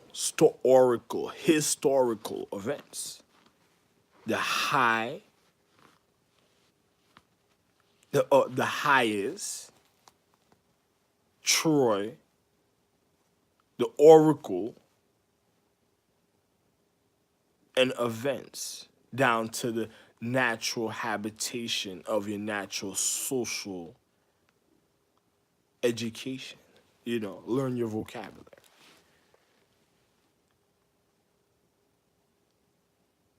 Speaker 1: historical events, the high the highest Troy, the oracle, and events down to the natural habitation of your natural social education. Learn your vocabulary.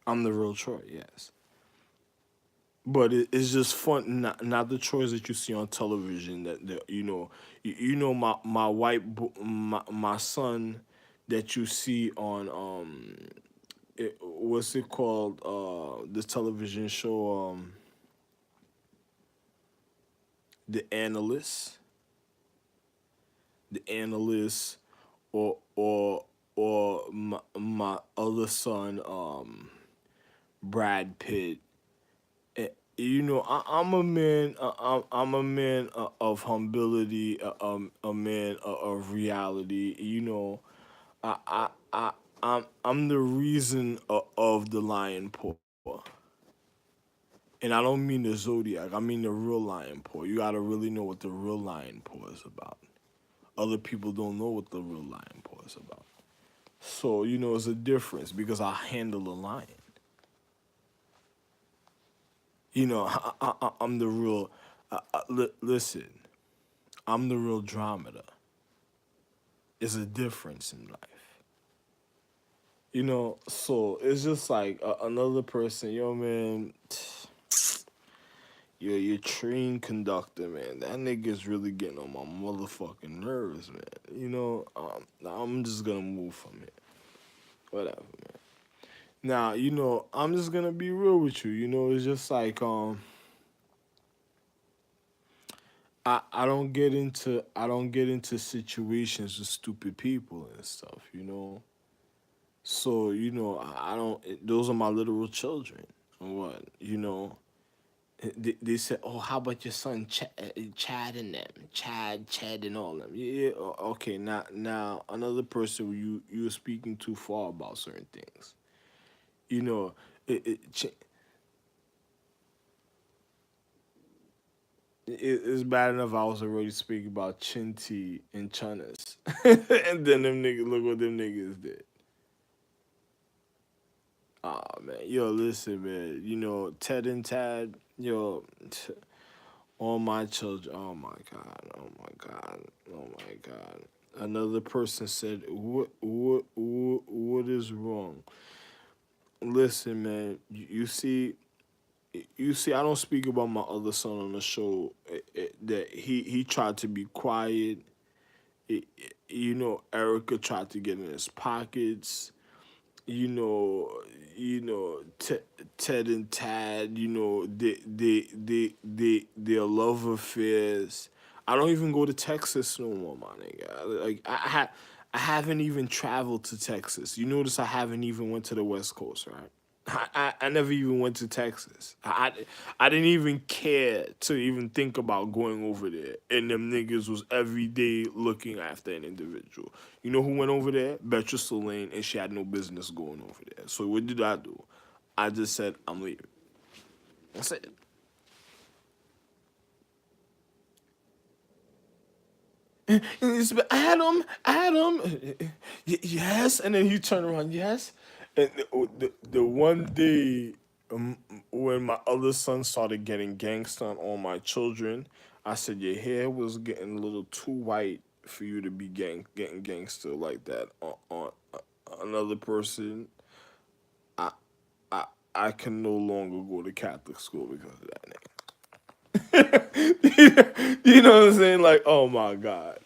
Speaker 1: I'm the real Troy, yes. But it's just fun, not the Troys that you see on television. My my son that you see on what's it called, the television show, the analyst, the analyst, or my other son, Brad Pitt. I'm a man. I'm a man of humility. A man of reality. I I'm the reason of the lion paw. And I don't mean the zodiac. I mean the real lion paw. You gotta really know what the real lion paw is about. Other people don't know what the real lion paw is about. So it's a difference because I handle a lion. I'm the real. Listen, I'm the real dromeda. It's a difference in life. So it's just like another person. Yo, man, your train conductor, man. That nigga's really getting on my motherfucking nerves, man. I'm just gonna move from it. Whatever, man. Now, I'm just gonna be real with you. It's just like I don't get into situations with stupid people and stuff. So I don't. Those are my literal children. What they said, oh, how about your son Chad and them, Chad and all them. Yeah, okay. Now another person you were speaking too far about certain things. You know, it, it, ch- it's bad enough I was already speaking about Chinty and Chunas, and then them niggas look what them niggas did. Ah man, yo, listen, man. Ted and Tad, yo, all my children. Oh my god. Oh my god. Oh my god. Another person said, what is wrong? Listen, man. You see, I don't speak about my other son on the show. That he tried to be quiet. Erica tried to get in his pockets. you know, Ted and Tad, their love affairs. I don't even go to Texas no more, my nigga. Like I haven't even traveled to Texas. You notice I haven't even went to the West Coast, right? I never even went to Texas. I didn't even care to even think about going over there. And them niggas was every day looking after an individual. You know who went over there? Betcha Lane, and she had no business going over there. So what did I do? I just said, I'm leaving. That's it. It's Adam, yes. And then he turned around, yes. And the one day when my other son started getting gangsta on all my children, I said, your hair was getting a little too white for you to be getting gangster like that on another person. I, I, I can no longer go to Catholic school because of that nigga. You know what I'm saying? Like, oh my God.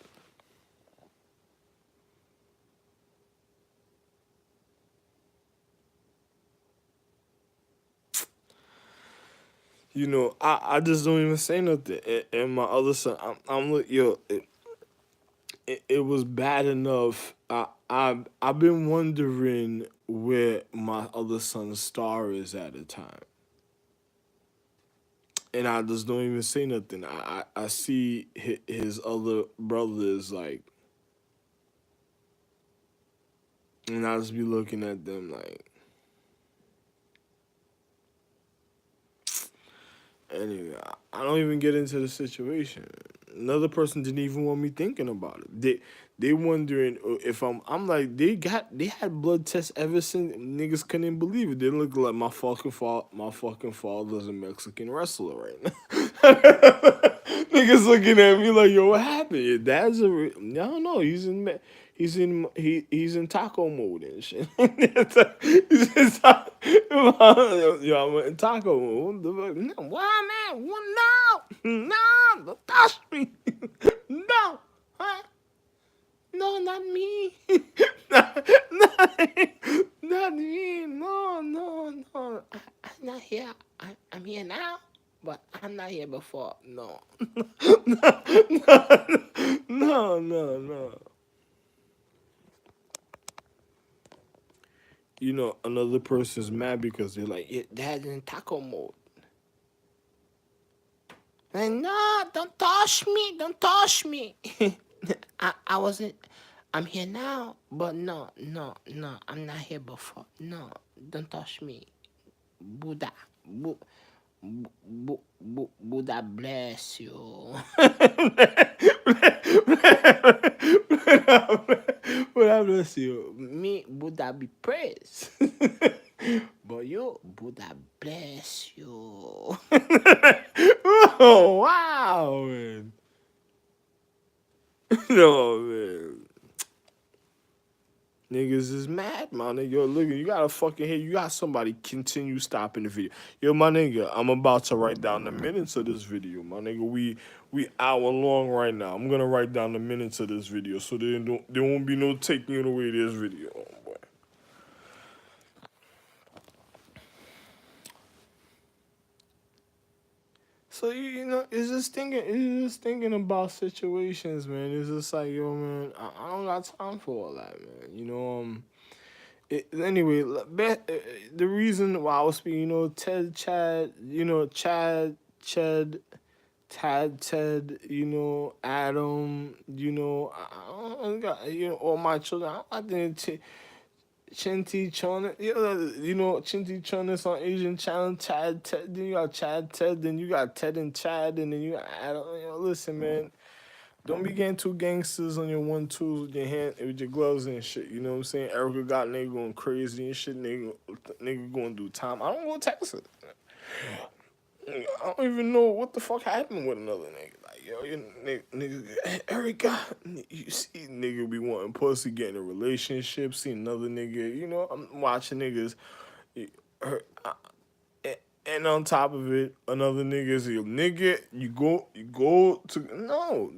Speaker 1: I just don't even say nothing. And my other son, I'm like, yo, it was bad enough. I've been wondering where my other son's star is at the time, and I just don't even say nothing. I see his other brothers like, and I just be looking at them like. Anyway, I don't even get into the situation. Another person didn't even want me thinking about it. They wondering if I'm like they had blood tests ever since niggas couldn't believe it. They look like my fucking father's a Mexican wrestler right now. Niggas looking at me like, yo, what happened? Your dad's no, no, he's in taco mode and shit. He's in yo, I'm in taco mode. No, why, man? No, no, don't touch me. No, huh? No, not me. not me. No, no, no. I'm not here. I'm here now, but I'm not here before. No. No, no, no. Another person's mad because they're like, yeah, dad's in taco mode. And no, don't touch me. Don't touch me. I wasn't. I'm here now, but no, no, no, I'm not here before. No, don't touch me. Buddha. Bu- Buddha bless you. Buddha bless you. Me, Buddha be praised. But you, Buddha bless you. Oh, wow, man. No, man. Niggas is mad, my nigga. Yo, look, you gotta fucking hear. You got somebody continue stopping the video. Yo, my nigga, I'm about to write down the minutes of this video, my nigga. We hour long right now. I'm gonna write down the minutes of this video, so there won't be no taking it away this video, boy. So it's just thinking about situations, man. It's just like, yo, man, I don't got time for all that, man. Anyway, the reason why I was speaking, Chad, Chad, Ted, Adam, I got, all my children. I didn't Chinty Chon, Chinty Chon is on Asian channel, Chad, Ted, then you got Chad, Ted, then you got Ted and Chad, and then you got Adam. Listen, man. Don't be getting two gangsters on your 1-2s with your hand with your gloves and shit. You know what I'm saying? Erica got nigga going crazy and shit. Nigga going to do time. I don't go Texas. I don't even know what the fuck happened with another nigga. Like, yo, you nigga, Erica, you see nigga be wanting pussy, getting a relationship, see another nigga. I'm watching niggas. Her, and on top of it, another nigga is a nigga. You go to no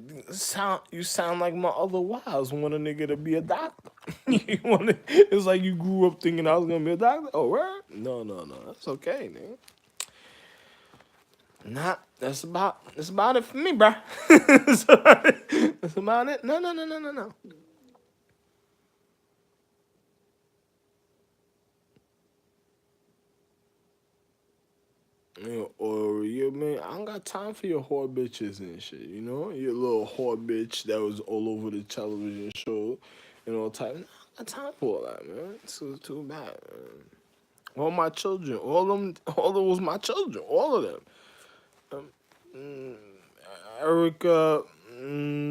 Speaker 1: you sound like my other wives want a nigga to be a doctor. It's like you grew up thinking I was gonna be a doctor. Oh, where? No, no, no. That's okay, nigga. Nah, that's about it for me, bro. That's about it. No, no, no, no, no, no. Or you, man, I don't got time for your whore bitches and shit. Your little whore bitch that was all over the television show, type. I got time for all that, man. It's too bad, man. All my children, all of those my children, all of them. Um, mm, Erica,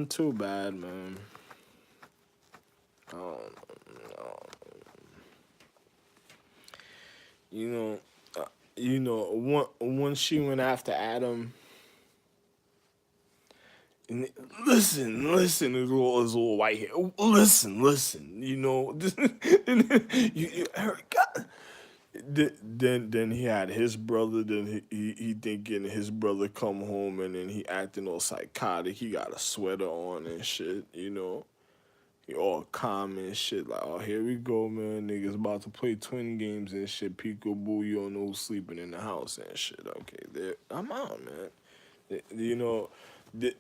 Speaker 1: too bad, man. Um, you know, once she went after Adam. Listen, his little white hair. Listen. Erica. Then he had his brother. Then he thinking his brother come home and then he acting all psychotic. He got a sweater on and shit. He all calm and shit. Like, oh, here we go, man. Niggas about to play twin games and shit. Peekaboo, you don't know who's sleeping in the house and shit. Okay, there. I'm out, man.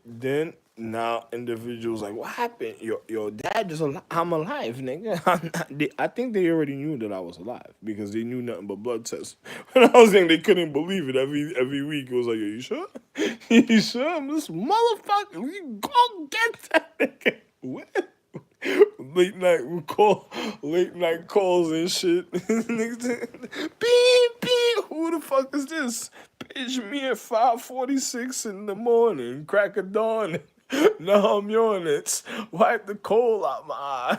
Speaker 1: Then now individuals like, what happened? Your dad just alive. I'm alive, nigga. I think they already knew that I was alive because they knew nothing but blood tests. When I was saying they couldn't believe it every week, it was like, are you sure? You sure? I'm this motherfucker. We go get that nigga. What? Late night calls and shit. Niggas say, beep beep. Who the fuck is this? Page me at 5:46 in the morning, crack of dawn. Now I'm yawning. Wipe the coal out my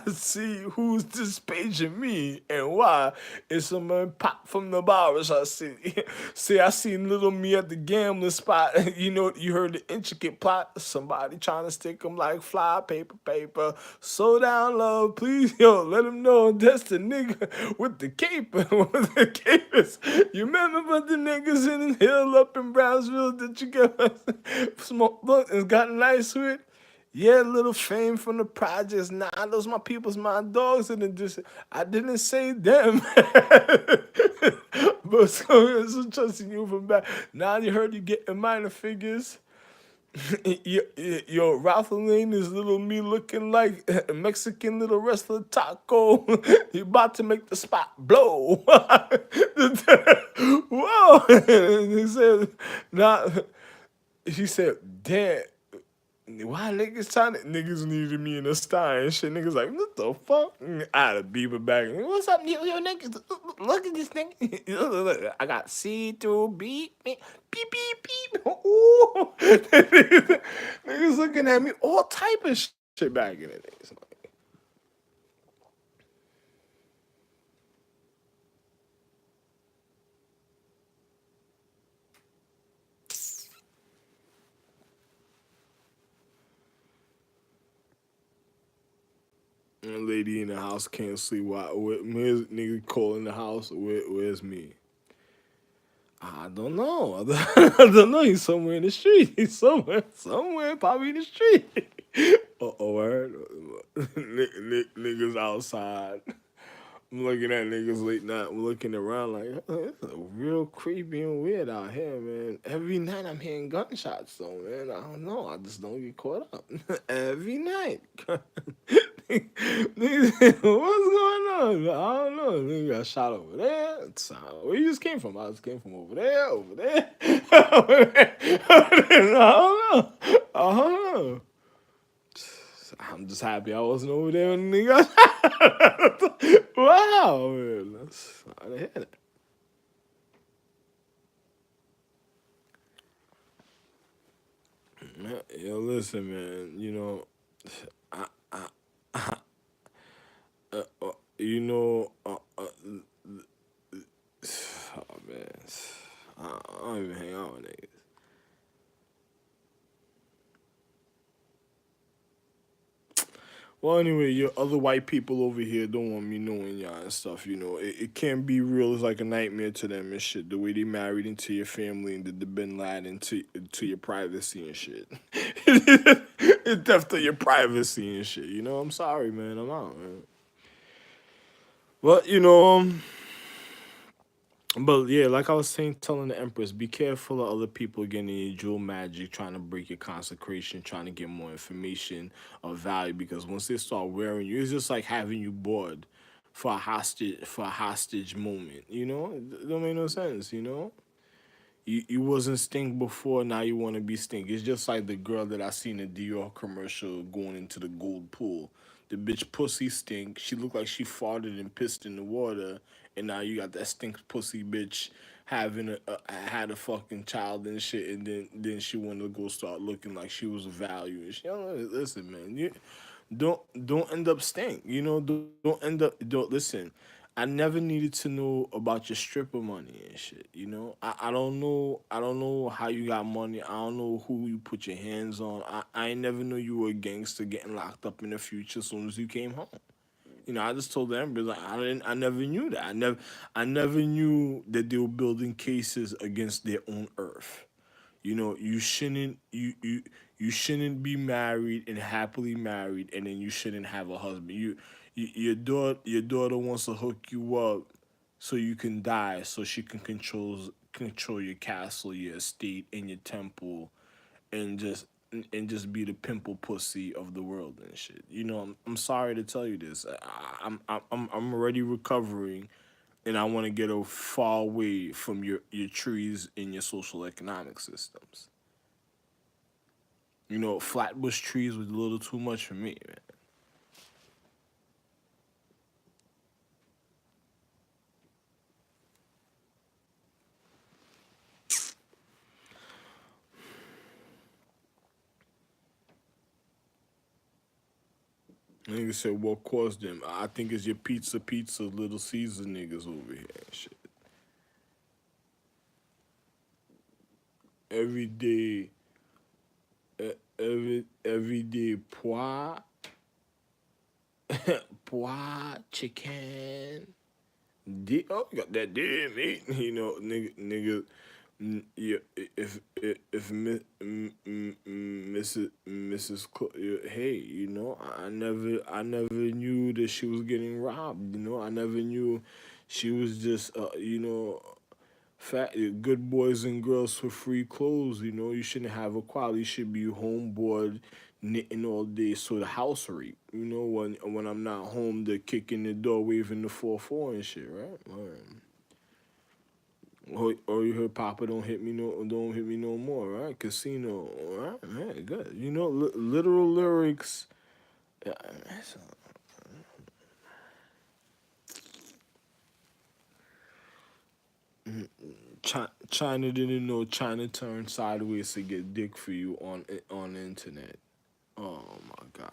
Speaker 1: eyes. See who's this paging me and why. It's some man pop from the bars I see. See, I seen little me at the gambling spot. You heard the intricate plot. Somebody trying to stick him like fly paper. Slow down, love, please. Yo, let him know that's the nigga with the cape. With the capers. You remember the niggas in the hill up in Brownsville that you got smoke blunt and got nice with? Yeah, little fame from the projects. Nah, those my people's, my dogs. I didn't say them. But so trusting you from back. Now you heard you getting minor figures. Yo, Ralph Lane is little me looking like a Mexican little wrestler taco. He about to make the spot blow. Whoa! He said, nah. He said, damn. Why niggas trying to niggas needed me in the star and shit? Niggas like, what the fuck? I had a beaver back. What's up, yo niggas? Look at this nigga. I got see through beep beep beep beep. Ooh. Niggas looking at me all type of shit back in the days. A lady in the house can't sleep. Why? Where's nigga calling the house? Where's me? I don't know. I don't know. He's somewhere in the street. He's somewhere, probably in the street. Oh, word. Niggas outside. I'm looking at niggas late night. I'm looking around like, it's a real creepy and weird out here, man. Every night I'm hearing gunshots, though, man. I don't know. I just don't get caught up. Every night. Niggas, what's going on? I don't know. Nigga got shot over there. Where you just came from? I just came from over there, over there. Over there. I don't know. I don't know. I'm just happy I wasn't over there when the nigga. Wow, man. That's I didn't hear that. Yo, listen, man. I, I, you know, oh man, I don't even hang out with niggas. Well, anyway, your other white people over here don't want me knowing y'all and stuff. It can't be real. It's like a nightmare to them and shit. The way they married into your family and did the Bin Laden to your privacy and shit. It's death to your privacy and shit. I'm sorry, man. I'm out, man. But but yeah, like I was saying, telling the Empress, be careful of other people getting in your jewel magic, trying to break your consecration, trying to get more information of value. Because once they start wearing you, it's just like having you bored for a hostage moment. It don't make no sense. You wasn't stink before, now you want to be stink. It's just like the girl that I seen in the Dior commercial going into the gold pool. The bitch pussy stink. She looked like she farted and pissed in the water, and now you got that stink pussy bitch having had a fucking child and shit, and then she wanted to go start looking like she was a value and shit. Listen, man, don't end up stink. Don't end up don't listen. I never needed to know about your stripper money and shit. I don't know. I don't know how you got money. I don't know who you put your hands on. I ain't never knew you were a gangster getting locked up in the future as soon as you came home. I just told them, like, I never knew that. I never knew that they were building cases against their own earth. You shouldn't be married and happily married, and then you shouldn't have a husband. Your daughter wants to hook you up so you can die, so she can control your castle, your estate, and your temple, and just be the pimple pussy of the world and shit. I'm sorry to tell you this. I'm already recovering, and I want to get far away from your trees and your social economic systems. Flatbush trees was a little too much for me, man. Nigga said, what caused them? I think it's your pizza, Little Caesar niggas over here and shit. Every day, every day, chicken. Oh, you got that deer meat. Nigga. Yeah, Mrs. Hey, I never knew that she was getting robbed. I never knew she was just, fat, good boys and girls for free clothes. You shouldn't have a quality. You should be homeboard knitting all day. So the house rape. When I'm not home, they're kicking the door, waving the 4-4 and shit, right? Or you heard Papa don't hit me no more, right? Casino, right? Man, good. You know, literal lyrics. Yeah, that's China didn't know China turned sideways to get dick for you on the internet. Oh my God.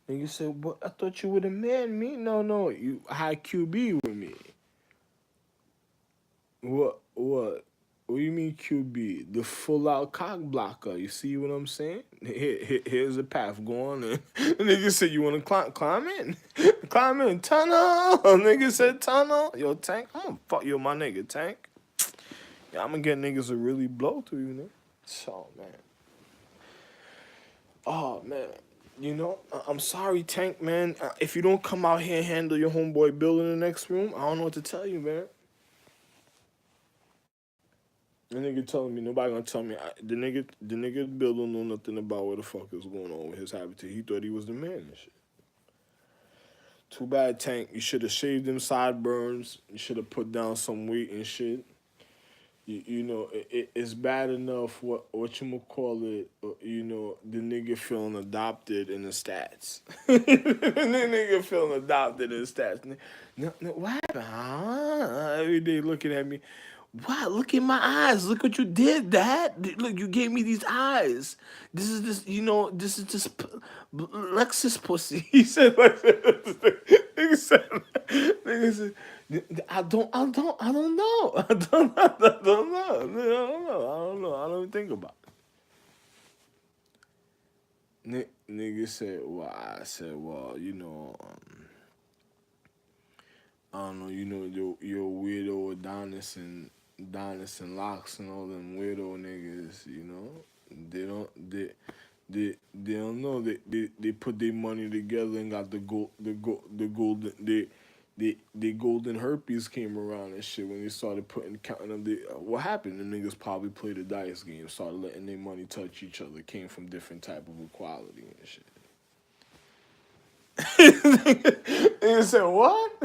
Speaker 1: And you said, "But I thought you were the man, me? No, no, you high QB with me. What? What? What do you mean QB? The full out cock blocker. You see what I'm saying? Here's the path. Go on in. The nigga said, you want to climb in? Climb in. Tunnel. Nigga said tunnel. Yo, Tank. I'm going to fuck you, my nigga, Tank. Yeah, I'm going to get niggas to really blow through you, nigga. So, man. Oh, man. You know, I'm sorry, Tank, man. If you don't come out here and handle your homeboy Bill in the next room, I don't know what to tell you, man. The nigga telling me nobody gonna tell me. The nigga Bill don't know nothing about what the fuck is going on with his habitat. He thought he was the man and shit. Too bad, Tank. You should have shaved them sideburns. You should have put down some weight and shit. You know, it's bad enough what you call it. You know, the nigga feeling adopted in the stats. The nigga feeling adopted in the stats. No, no, what happened? Huh? Every day looking at me. Wow, look in my eyes. Look what you did, Dad. Look, you gave me these eyes. This is this, you know, this is just Lexus pussy. He said, Lexus. Nigga said, nigga said, I don't know. I don't know. I don't know. I don't know. I don't know. I don't even think about it. Nigga said, well, I said, well, you know, I don't know, you know, your weirdo Adonis and Locks and all them weirdo niggas, you know, they don't they don't know they put their money together and got the golden the golden herpes came around and shit when they started counting them. What happened? The niggas probably played a dice game, started letting their money touch each other, came from different type of equality and shit. Nigga said, what?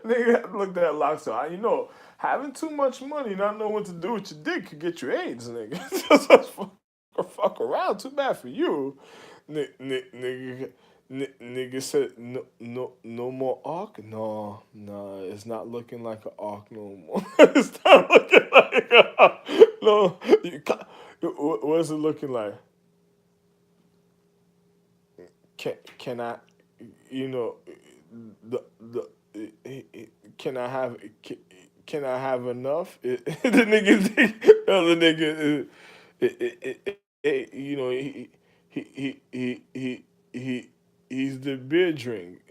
Speaker 1: Nigga looked at Locke, so you know, having too much money, not knowing what to do with your dick could get you AIDS, nigga. Just fuck around. Too bad for you. Nigga, nigga said, no more arc? No, no, it's not looking like an arc no more. It's not looking like an arc. No, what is it looking like? Can I, you know, the can I have can I have enough? The other nigga, you know, he he's the beer drink.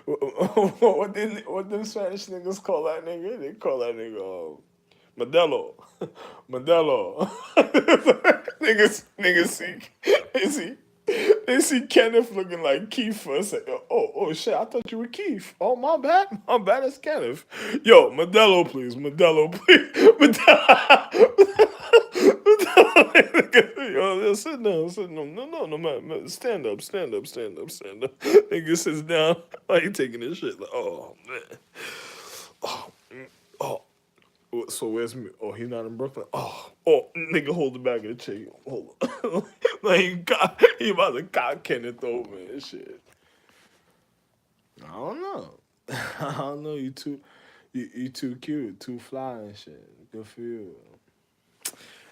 Speaker 1: What them Spanish niggas call that nigga? They call that nigga Modelo. Modelo. Niggas they see Kenneth looking like Keith for a second. Oh shit, I thought you were Keith. Oh my bad, it's Kenneth. Yo, Modelo please, Modelo please. Modelo. Yo, sit down. No, man. Stand up. Nigga sits down. Why you taking this shit? Like, oh man. Oh, oh. So where's me? Oh, he's not in Brooklyn. Oh, nigga, hold the bag of the chicken. Hold on. Like he about to cock Kenneth over and shit. I don't know. I don't know. You too cute, too fly and shit. Good for you.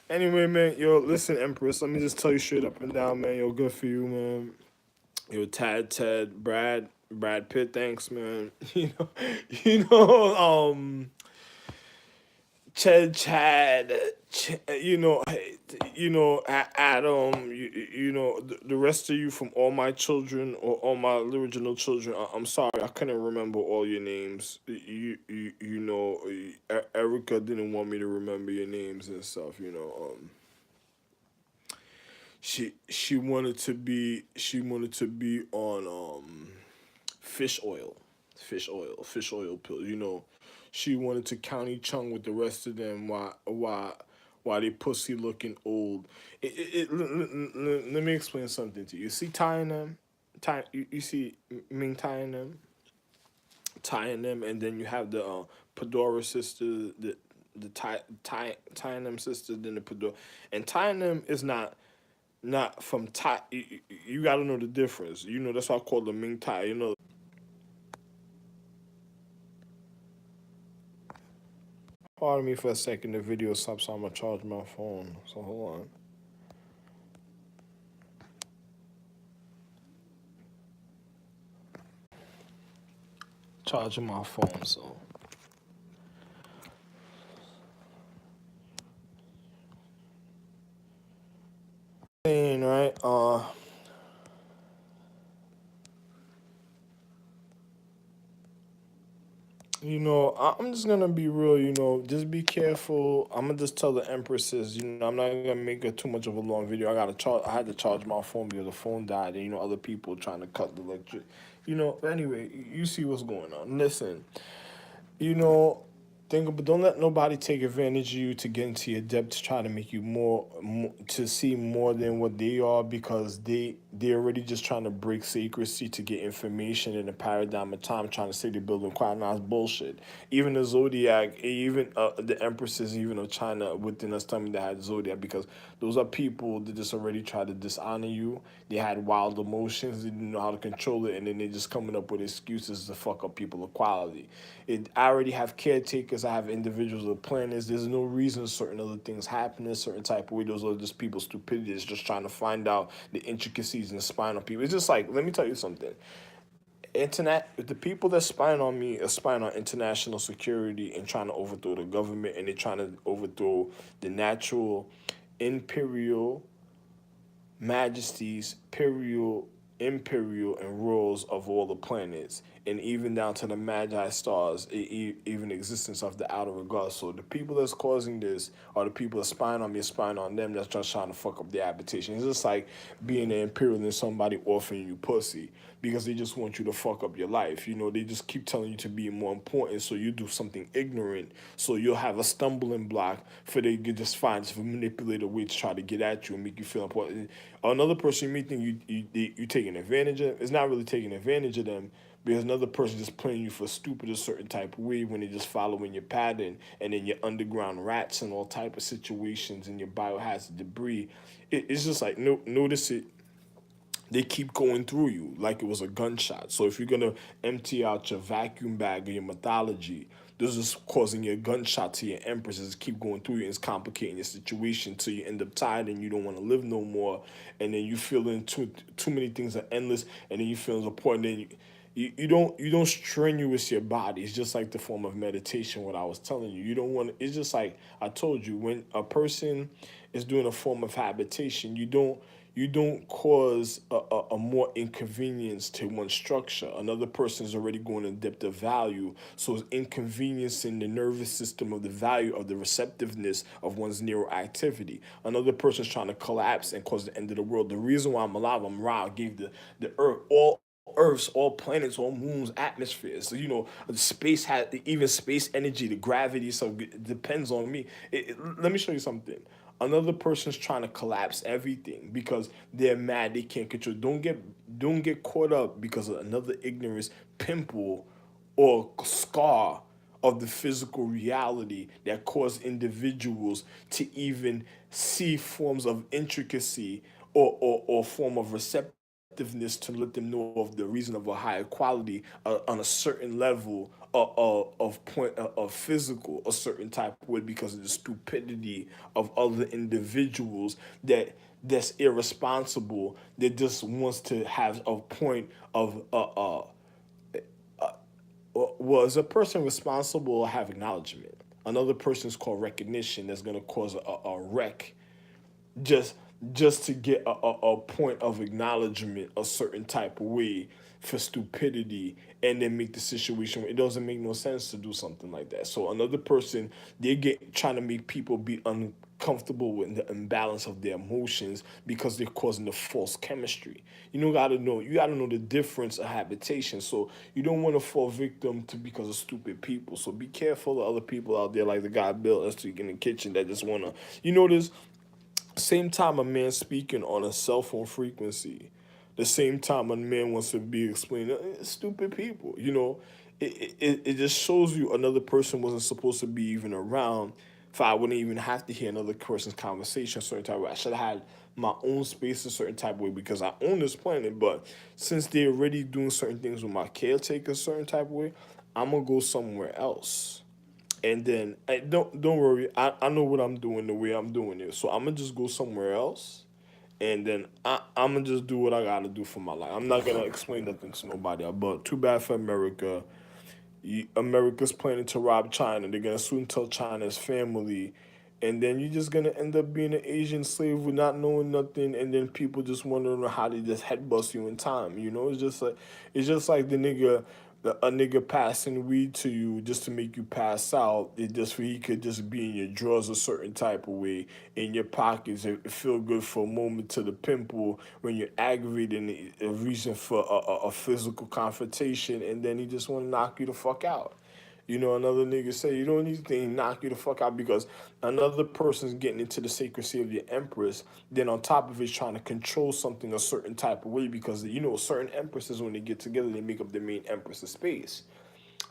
Speaker 1: Anyway, man, yo, listen, Empress. Let me just tell you straight up and down, man. Yo, good for you, man. Yo, Ted, Brad Pitt. Thanks, man. You know, Adam, the rest of you from all my children or all my original children. I'm sorry, I couldn't remember all your names. Erica didn't want me to remember your names and stuff. She wanted to be on fish oil, fish oil pill. she wanted to county chung with the rest of them while they pussy looking old. Let me explain something to you. You see tying them, you see Ming tying them, and then you have the Pedora sisters, the tying them sisters, then the Pedora, and tying them is not from tie. You got to know the difference. You know that's why I call them Ming tie. You know. Pardon me for a second. The video stopped, so I'm gonna charge my phone. So hold on. Charging my phone. So. Saying right. I'm just gonna be real. Just be careful. I'm gonna just tell the empresses. I'm not gonna make it too much of a long video. I gotta charge. I had to charge my phone because the phone died, and other people trying to cut the electric. Anyway, you see what's going on. Listen, you know, but don't let nobody take advantage of you to get into your debt to try to make you more to see more than what they are because they're already just trying to break secrecy to get information in a paradigm of time trying to say they're building quite nice bullshit. Even the zodiac, even the empresses, even of China within us telling me they had zodiac because those are people that just already try to dishonor you. They had wild emotions, they didn't know how to control it, and then they just coming up with excuses to fuck up people equality. I already have caretakers. I have individuals with planners. There's no reason certain other things happen in a certain type of way. Those are just people's stupidity. It's just trying to find out the intricacies and the spine of people. It's just like, let me tell you something. The people that spying on me are spying on international security and trying to overthrow the government, and they're trying to overthrow the natural imperial majesties, imperial, and rules of all the planets, and even down to the magi stars, even existence of the outer regard. So the people that's causing this are the people that spying on me, spying on them. That's just trying to fuck up their habitation. It's just like being an imperial and somebody offering you pussy because they just want you to fuck up your life. They just keep telling you to be more important, so you do something ignorant, so you'll have a stumbling block for they can just find to manipulate a way to try to get at you and make you feel important. Another person you may think you taking advantage of, it's not really taking advantage of them because another person just playing you for stupid a certain type of way when they just following your pattern, and then your underground rats and all type of situations and your biohazard debris. It's just like, no, notice it, they keep going through you like it was a gunshot. So if you're gonna empty out your vacuum bag of your mythology, this is causing you a gunshot to your empresses. Keep going through you, and it's complicating your situation till you end up tired and you don't want to live no more. And then you feeling too many things are endless, and then you feel important. Then you don't strenuous your body. It's just like the form of meditation. What I was telling you, you don't want. It's just like I told you, when a person is doing a form of habitation, you don't cause a more inconvenience to one structure. Another person is already going in depth of value, so it's inconveniencing the nervous system of the value of the receptiveness of one's neuroactivity. Another person is trying to collapse and cause the end of the world. The reason why I'm alive, I'm Ra, gave the earth all Earths, all planets, all moons, atmospheres. So, the space has even space energy, the gravity. So it depends on me. Let me show you something. Another person's trying to collapse everything because they're mad they can't control. Don't get caught up because of another ignorance pimple or scar of the physical reality that cause individuals to even see forms of intricacy or form of receptiveness to let them know of the reason of a higher quality on a certain level of point of physical a certain type of way because of the stupidity of other individuals that's irresponsible that just wants to have a point of was a person responsible have acknowledgement. Another person is called recognition that's going to cause a wreck just just to get a point of acknowledgement a certain type of way for stupidity and then make the situation it doesn't make no sense to do something like that. So another person they get trying to make people be comfortable with the imbalance of their emotions because they're causing the false chemistry. You gotta know the difference of habitation. So you don't want to fall victim to because of stupid people. So be careful of other people out there like the guy Bill us in the kitchen that just wanna this same time a man speaking on a cell phone frequency, the same time a man wants to be explaining stupid people. It just shows you another person wasn't supposed to be even around. If I wouldn't even have to hear another person's conversation a certain type of way. I should have had my own space a certain type of way because I own this planet. But since they're already doing certain things with my caretaker a certain type of way, I'm gonna go somewhere else. And then don't worry, I know what I'm doing the way I'm doing it. So I'm gonna just go somewhere else, and then I'm gonna just do what I gotta do for my life. I'm not gonna explain nothing to nobody. But too bad for America. America's planning to rob China. They're gonna soon tell China's family, and then you're just gonna end up being an Asian slave with not knowing nothing, and then people just wondering how they just headbust you in time. It's just like a nigga passing weed to you just to make you pass out. It just for he could just be in your drawers a certain type of way, in your pockets. It feel good for a moment to the pimple when you're aggravated, and a reason for a physical confrontation, and then he just want to knock you the fuck out. Another nigga say you don't need to knock you the fuck out because another person's getting into the sacredcy of the empress. Then on top of it, trying to control something a certain type of way because certain empresses when they get together they make up the main empress of space.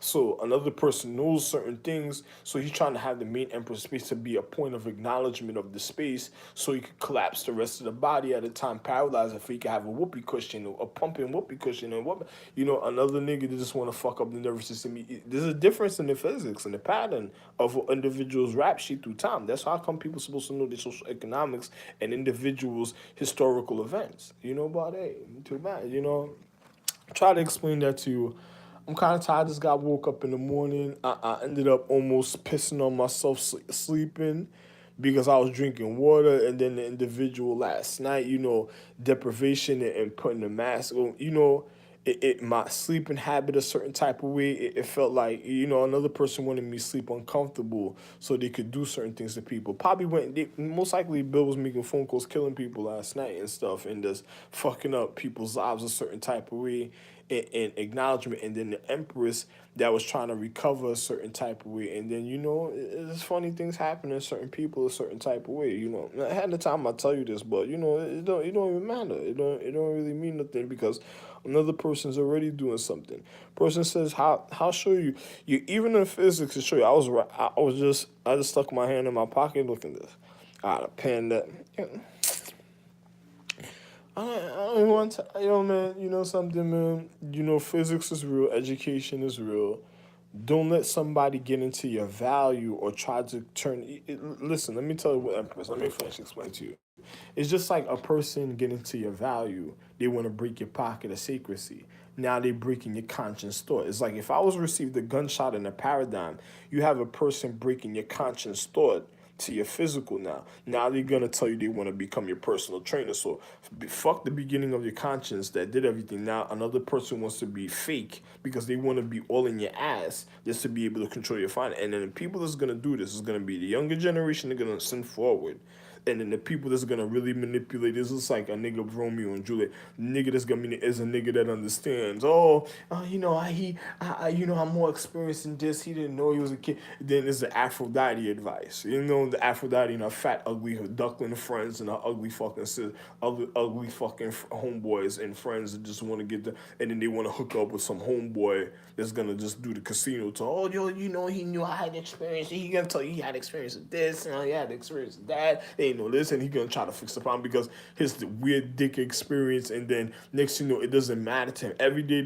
Speaker 1: So another person knows certain things, so he's trying to have the main emperor space to be a point of acknowledgement of the space, so he could collapse the rest of the body at a time, paralyze if he could have a whoopee cushion or a pumping whoopee cushion and what another nigga that just want to fuck up the nervous system. There's a difference in the physics and the pattern of an individual's rap sheet through time. That's how come people supposed to know the social economics and individuals' historical events. But hey, too bad. Try to explain that to you. I'm kind of tired. I just got woke up in the morning. I ended up almost pissing on myself sleeping because I was drinking water. And then the individual last night, deprivation and putting the mask on, my sleeping habit a certain type of way. It felt like, another person wanted me to sleep uncomfortable so they could do certain things to people. Probably most likely Bill was making phone calls, killing people last night and stuff, and just fucking up people's lives a certain type of way and acknowledgement, and then the empress that was trying to recover a certain type of way, and then it's funny things happen to certain people a certain type of way. Ahead of time I tell you this, but it don't even matter. It don't really mean nothing because another person's already doing something. Person says how sure you even in physics to show you. I just stuck my hand in my pocket. Look at this. I had a pen that. I don't want to, man, something, man. Physics is real, education is real. Don't let somebody get into your value or try to listen, let me tell you what Empress, let me finish explain to you. It's just like a person getting to your value. They want to break your pocket of secrecy. Now they breaking your conscience thought. It's like if I was received a gunshot in a paradigm, you have a person breaking your conscience thought to your physical now. Now they're gonna tell you they want to become your personal trainer. So fuck the beginning of your conscience that did everything. Now another person wants to be fake because they want to be all in your ass just to be able to control your finance. And then the people that's gonna do this is gonna be the younger generation. They're gonna send forward. And then the people that's gonna really manipulate this is like a nigga Romeo and Juliet. Nigga that's gonna be is a nigga that understands. I'm more experienced in this. He didn't know he was a kid. Then there's the Aphrodite advice. The Aphrodite and her fat, ugly her duckling friends and her ugly fucking ugly fucking homeboys and friends that just want to get the, and then they want to hook up with some homeboy that's gonna just do the casino to, he knew I had experience. He gonna tell you he had experience with this and he had experience with that. They ain't know this, and he gonna try to fix the problem because his weird dick experience. And then next it doesn't matter to him. Every day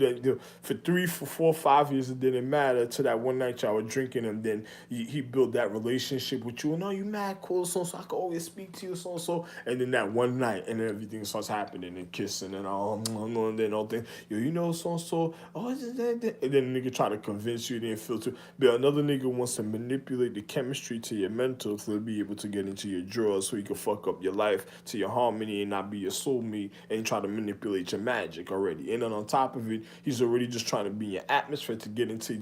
Speaker 1: for 3, for 4, 5 years it didn't matter to that one night y'all were drinking, and then he built that relationship with you. And you mad cool so I can always speak to you so. And then that one night, and then everything starts happening and kissing and and then all things. So. And then the nigga try to convince you, didn't feel too. But another nigga wants to manipulate the chemistry to your mental to be able to get into your drawers so he could fuck up your life to your harmony and not be your soulmate and try to manipulate your magic already. And then on top of it, he's already just trying to be in your atmosphere to get into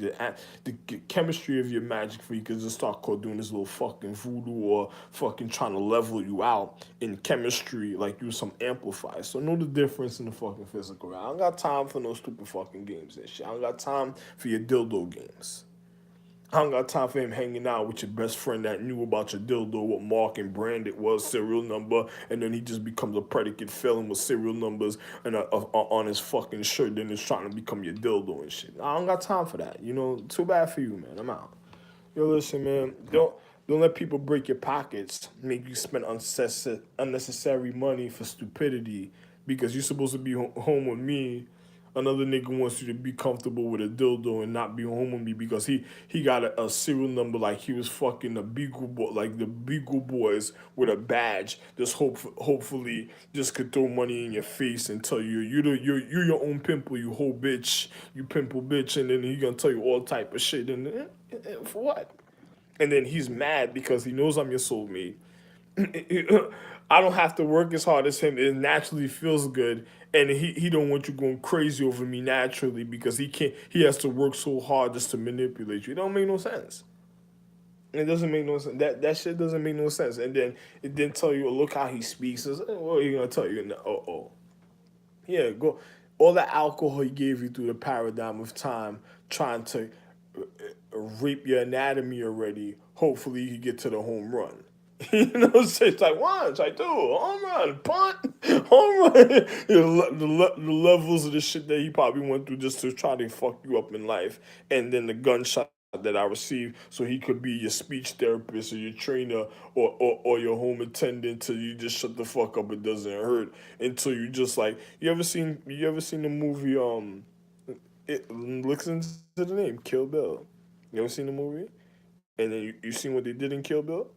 Speaker 1: the chemistry of your magic for you could just start doing this little fucking voodoo or fucking trying to level you out in chemistry like you some amplifier. So know the difference in the fucking physical. I don't got time for no stupid fucking games and shit. I don't got time for your dildo games. I don't got time for him hanging out with your best friend that knew about your dildo, what mark and brand it was, serial number, and then he just becomes a predicate felon with serial numbers and on his fucking shirt, then he's trying to become your dildo and shit. I don't got time for that. You know, too bad for you, man. I'm out. Yo, listen, man. Don't let people break your pockets, make you spend unnecessary money for stupidity because you're supposed to be home with me. Another nigga wants you to be comfortable with a dildo and not be home with me because he got a serial number like he was fucking the Beagle Boy, like the Beagle Boys with a badge. Just hopefully just could throw money in your face and tell you you're your own pimple, you whole bitch, you pimple bitch, and then he gonna tell you all type of shit and for what? And then he's mad because he knows I'm your soulmate. I don't have to work as hard as him. It naturally feels good, and he don't want you going crazy over me naturally because he can't. He has to work so hard just to manipulate you. It don't make no sense. It doesn't make no sense. That shit doesn't make no sense. And then it didn't tell you. Look how he speaks. What are you gonna tell you? Yeah, go. All the alcohol he gave you through the paradigm of time, trying to rape your anatomy already. Hopefully, you get to the home run. You know, it's like one, it's like two, home run, punt, home run. You know, the levels of the shit that he probably went through just to try to fuck you up in life, and then the gunshot that I received, so he could be your speech therapist or your trainer or your home attendant till you just shut the fuck up. It doesn't hurt until you just like you ever seen the movie it listen to the name Kill Bill. You ever seen the movie? And then you seen what they did in Kill Bill?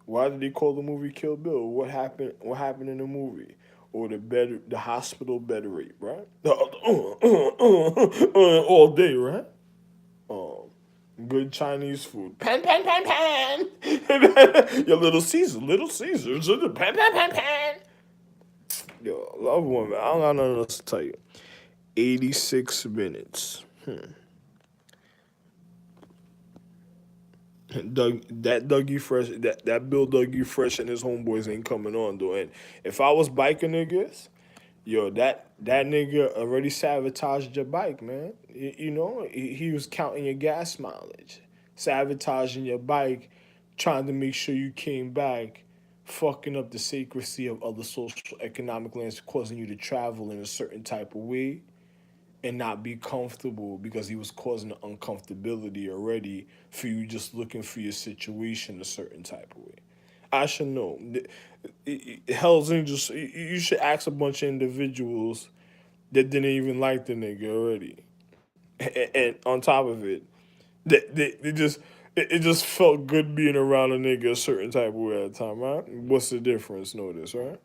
Speaker 1: Why did they call the movie Kill Bill? What happened? What happened in the movie? Or the hospital bed rape, right? All day, right? Um, Good Chinese food. Pan pan pan pan. Your Little Caesars, pan pan pan pan. Yo, love one man. I don't got nothing else to tell you. 86 minutes. Dougie Fresh, that Bill Dougie Fresh and his homeboys ain't coming on though. And if I was biking niggas, yo, that nigga already sabotaged your bike, man. You know, he was counting your gas mileage, sabotaging your bike, trying to make sure you came back, fucking up the sacredcy of other social economic lands, causing you to travel in a certain type of way and not be comfortable because he was causing the uncomfortability already for you just looking for your situation a certain type of way. I should know. Hell's Angels, you should ask a bunch of individuals that didn't even like the nigga already. And on top of it, they just it just felt good being around a nigga a certain type of way at the time, right? What's the difference? Notice, right?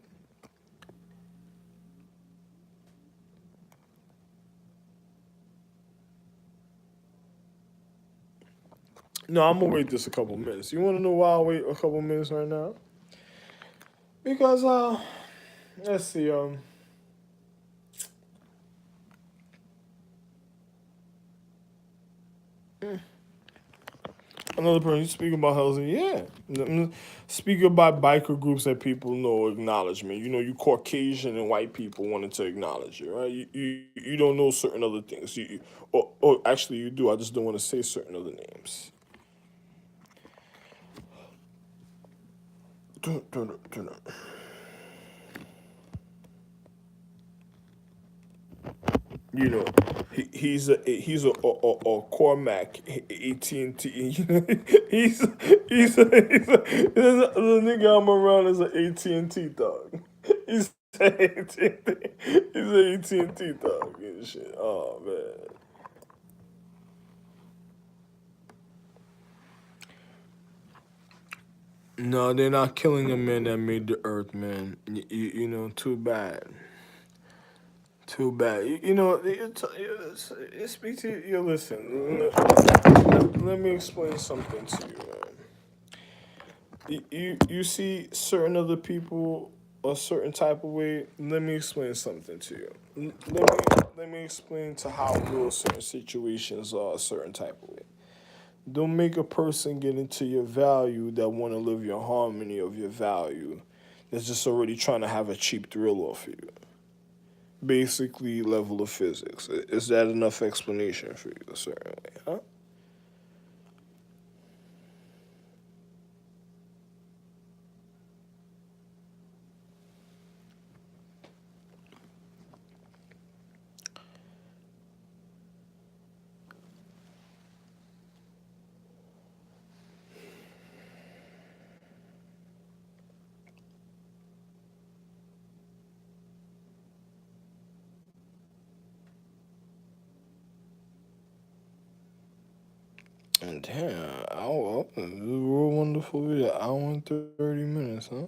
Speaker 1: No, I'm gonna wait just a couple minutes. You wanna know why I wait a couple minutes right now? Because let's see, another person speaking about housing, yeah. Speaking about biker groups that people know acknowledgement. You know, you Caucasian and white people wanted to acknowledge you, right? You don't know certain other things. Or actually you do. I just don't want to say certain other names. You know, he's a Cormac AT&T. The nigga I'm around is an AT&T dog. He's an AT&T. He's an AT&T dog and shit. Oh man. No, they're not killing a man that made the earth, man. You know, too bad. Too bad. You know, speak to you. Listen, let me explain something to you, man. You see certain other people a certain type of way. Let me explain something to you. Let me explain to how real certain situations are a certain type of way. Don't make a person get into your value that want to live your harmony of your value. That's just already trying to have a cheap thrill off of you. Basically, level of physics. Is that enough explanation for you? A certain way, huh? And damn, this is a real wonderful video. Hour and 30 minutes, huh?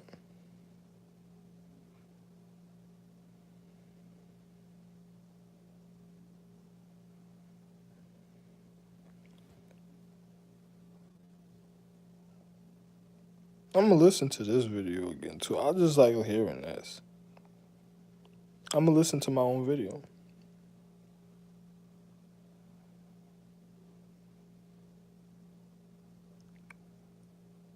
Speaker 1: I'm gonna listen to this video again too. I just like hearing this. I'm gonna listen to my own video.